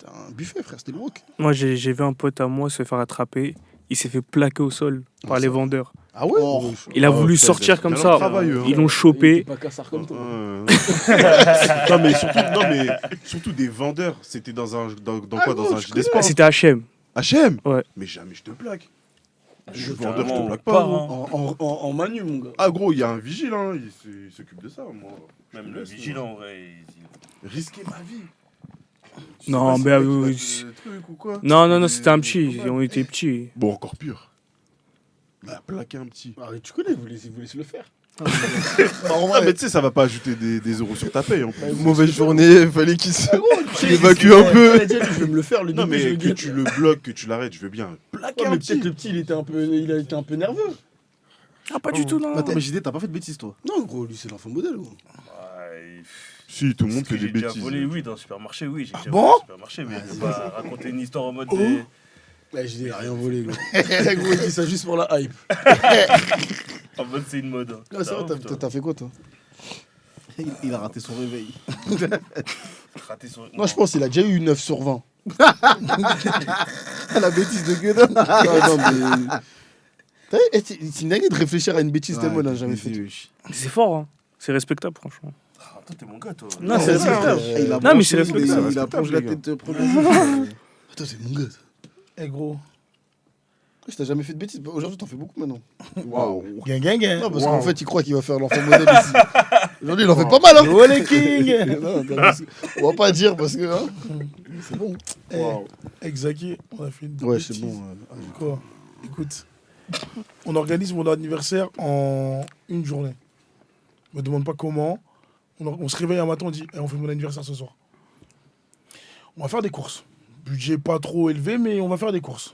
un buffet, frère. C'était le wok. Moi, j'ai vu un pote à moi se faire attraper. Il s'est fait plaquer au sol par les vendeurs. Ah ouais Oh. Il a Ah, voulu putain, sortir ils ont comme bien ça. leur travail, eux, hein. Ils l'ont chopé. Pas cassard comme toi. Non, mais surtout des vendeurs. C'était dans quoi? Dans un gilet Ah, sport. c'était H&M. H&M. Ouais. Mais jamais je te plaque. Je suis Carrément, vendeur, je te plaque pas, pas. hein. gros. En manu, mon gars. Ah gros, il y a un vigile, hein. Il s'occupe de ça, moi. Même le vigilant, en vrai. Risquer ma vie. Je sais Non, pas si mais le mec, il a oui, des trucs ou quoi. Non, Mais c'était un c'est petit. pas mal. On était petits. Bon, encore pire. Il a plaqué un petit. Ah, tu connais, vous laissez le faire. Ah, mais tu sais, ça va pas ajouter des euros sur ta paye en plus. Mauvaise journée, fallait qu'il évacue évacue un peu. Je vais me le faire, le Non, début, je mais vais que dire. tu le bloques, que tu l'arrêtes, je veux bien. Plaquer Ouais, un mais petit. peut-être le petit, il a été un peu nerveux. Ah, pas du tout, non. Attends, mais j'ai dit, t'as pas fait de bêtises, toi. Non, gros, lui, c'est l'enfant modèle, gros. Si, tout le monde Parce que fait des j'ai déjà bêtises. volé, oui, dans le supermarché, oui. J'ai déjà bon volé dans le supermarché, mais je vais pas raconter une histoire en mode. Ouais, je dis, il a rien volé, gros. Gros, il dit ça juste pour la hype. En mode, c'est une mode. Ouais, c'est vrai, t'as fait quoi, toi? Il a raté son réveil. Moi, je pense qu'il a déjà eu 9 sur 20. La bêtise de Gueudin. Non, mais. T'as vu, c'est une dinguerie de réfléchir à une bêtise tellement on n'a jamais fait. C'est fort, hein. C'est respectable, franchement. Ah, toi, t'es mon gars, toi. Non, c'est respectable. Non, mais c'est respectable. Il a plongé la tête première. Attends, c'est mon gars. Eh gros. Je t'ai jamais fait de bêtises. Aujourd'hui, t'en fais beaucoup maintenant. Waouh. Gang. Non, parce qu'en fait, il croit qu'il va faire l'enfant modèle ici. Aujourd'hui, il en fait pas mal, hein. Oh les kings. Non, parce que- on va pas dire parce que. Hein, c'est bon. Avec Zaki, on a fait une Ouais, bêtise. c'est bon. Quoi? Écoute, on organise mon anniversaire en une journée. Me demande pas comment. On se réveille un matin, on dit eh, on fait mon anniversaire ce soir. On va faire des courses. Budget pas trop élevé, mais on va faire des courses.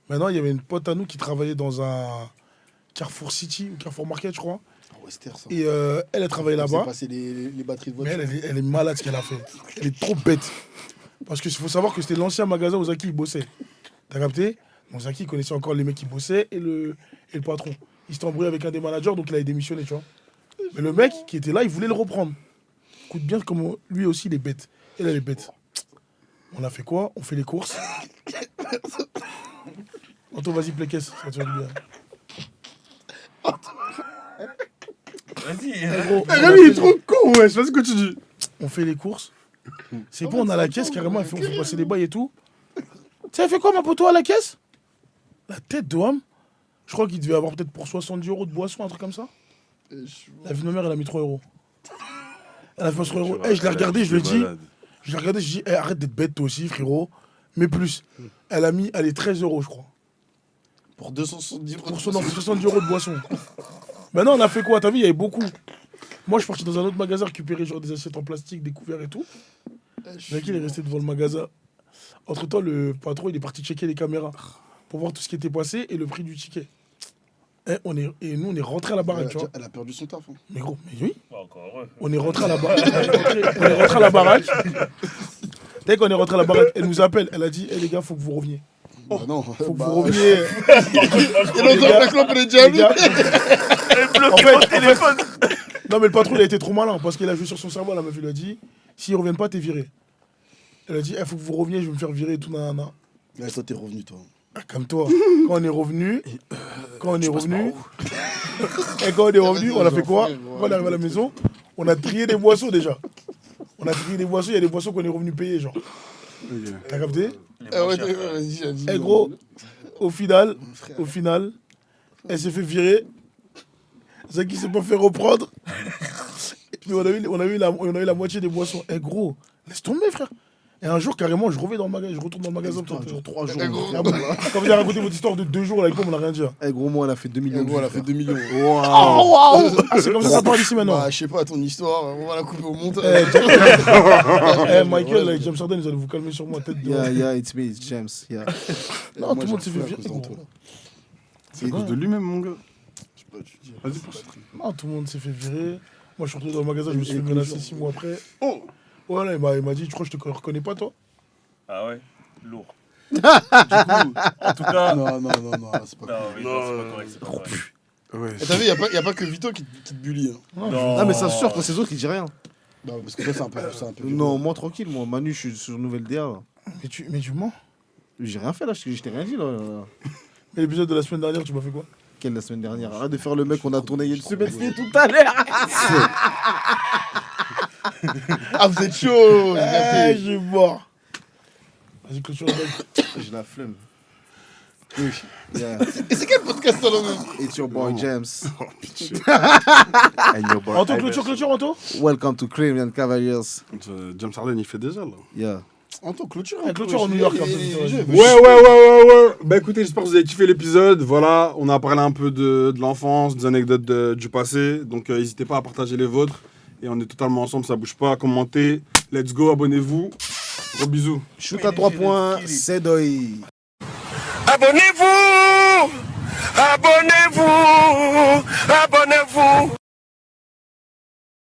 Maintenant, il y avait une pote à nous qui travaillait dans un Carrefour City ou Carrefour Market, je crois. Wester, ça. Et elle travaillait C'est là-bas. passer les batteries de Mais voiture. elle est malade ce qu'elle a fait. Elle est trop bête. Parce qu'il faut savoir que c'était l'ancien magasin où Zaki il bossait. T'as capté? Donc Zaki connaissait encore les mecs qui bossaient et le patron. Il s'était embrouillé avec un des managers, donc il a démissionné, tu vois. Mais le mec qui était là, il voulait le reprendre. Écoute bien comment lui aussi il est bête. Elle est bête. On a fait quoi? On fait les courses. Anto, vas-y, play-caisse, ça te fait du bien. Vas-y. Gros, Rémi, il est trop con, ouais. Je sais pas ce que tu dis. on fait les courses. C'est bon, on a la caisse carrément, on fait passer les bails et tout. Tu sais, elle fait quoi, ma poteau, à la caisse? La tête de homme. Je crois qu'il devait avoir peut-être pour 70 euros de boisson, un truc comme ça. La vie de ma mère, elle a mis 3 euros. Elle a fait 3 euros. Eh, je l'ai regardé, je lui ai dit, eh, arrête d'être bête toi aussi, frérot. Mais plus. Elle a mis, allez, 13 euros, je crois. Pour 270 euros. Pour 70 euros de boisson. Maintenant, on a fait quoi? T'as vu, il y avait beaucoup. Moi, je suis parti dans un autre magasin récupérer genre des assiettes en plastique, des couverts et tout. Le mec, il est resté devant le magasin. Entre-temps, le patron, il est parti checker les caméras pour voir tout ce qui était passé et le prix du ticket. Et nous, on est rentré à la baraque, tu vois. Elle a perdu son taf. Hein. Mais gros, mais oui. Pas encore heureux. On est rentré à la baraque. On est rentré à la baraque. Dès qu'on est rentré à la baraque, elle nous appelle. Elle a dit, les gars, faut que vous reveniez. Bah non. Faut que vous reveniez. Et l'autre, la clope, elle est déjà allumée. En fait, non, mais le patron, il a été trop malin parce qu'il a joué sur son cerveau. La meuf, il a dit, s'ils reviennent pas, t'es viré. Elle a dit, faut que vous reveniez, je vais me faire virer et tout, nanana. Ouais, toi, t'es revenu, toi. Ah, comme toi. Quand on est revenu, et quand on est revenu, on a fait quoi? Quand on est arrivé à la maison, on a trié des boissons déjà. On a trié des boissons, il y a des boissons qu'on est revenu payer, genre. T'as capté? Eh gros, au final, elle s'est fait virer. Zaki s'est pas fait reprendre. Mais on a eu la moitié des boissons. Eh gros, laisse tomber, frère. Et un jour, carrément, je retourne dans le magasin. Putain, genre 3 jours. Quand vous avez raconté votre histoire de 2 jours, là, on n'a rien dit. Eh gros, moi, elle a fait 2 millions. Elle a fait 2 millions. Waouh! Ah, c'est comme ça parle ici maintenant. Bah, je sais pas, ton histoire, on va la couper au montage. Michael, like, James Harden, ils allaient vous calmer sur moi, tête de... Yeah, it's me, it's James. Yeah. Non, tout le monde s'est fait virer. C'est à cause de lui-même, mon gars. Je sais pas, tu dis. Vas-y, pousse. Non, tout le monde s'est fait virer. Moi, je suis retourné dans le magasin, je me suis fait menacer 6 mois après. Oh! Voilà, il m'a dit, tu crois que je te reconnais pas, toi? Ah ouais, lourd. Du coup, en tout cas. Non, c'est pas Non, c'est pas correct, c'est pas correct. Ouais. Et t'as vu, y a pas que Vito qui te bully. Hein. Non, mais ça se sûr, quand c'est autres, ils disent rien. Non, parce que toi, c'est un peu. Non, moi, tranquille, moi. Manu, je suis sur Nouvelle DA, là. Mais tu mens? J'ai rien fait, là. Je t'ai rien dit, là. Mais l'épisode de la semaine dernière, tu m'as fait quoi? Quelle, la semaine dernière? Arrête de faire le mec qu'on a tourné il y a une semaine, c'était tout à l'heure. Ah, vous êtes chaud! Je suis mort. Vas-y, clôture la bague. J'ai la flemme. Oui. Yeah. Et c'est quel podcast, là, même? It's your boy, James. And your boy Anto, Ivan. clôture, Anto? Welcome to Criminal Cavaliers. James Harden, il fait déjà, là. Yeah. Anto, clôture. Clôture en New York, un peu. Ouais. Bah écoutez, j'espère que vous avez kiffé l'épisode. Voilà, on a parlé un peu de l'enfance, des anecdotes du passé. Donc n'hésitez pas à partager les vôtres. Et on est totalement ensemble, ça bouge pas. Commentez. Let's go, abonnez-vous. Gros bisous. Shoot à 3 points, c'est doi. Abonnez-vous! Abonnez-vous! Abonnez-vous!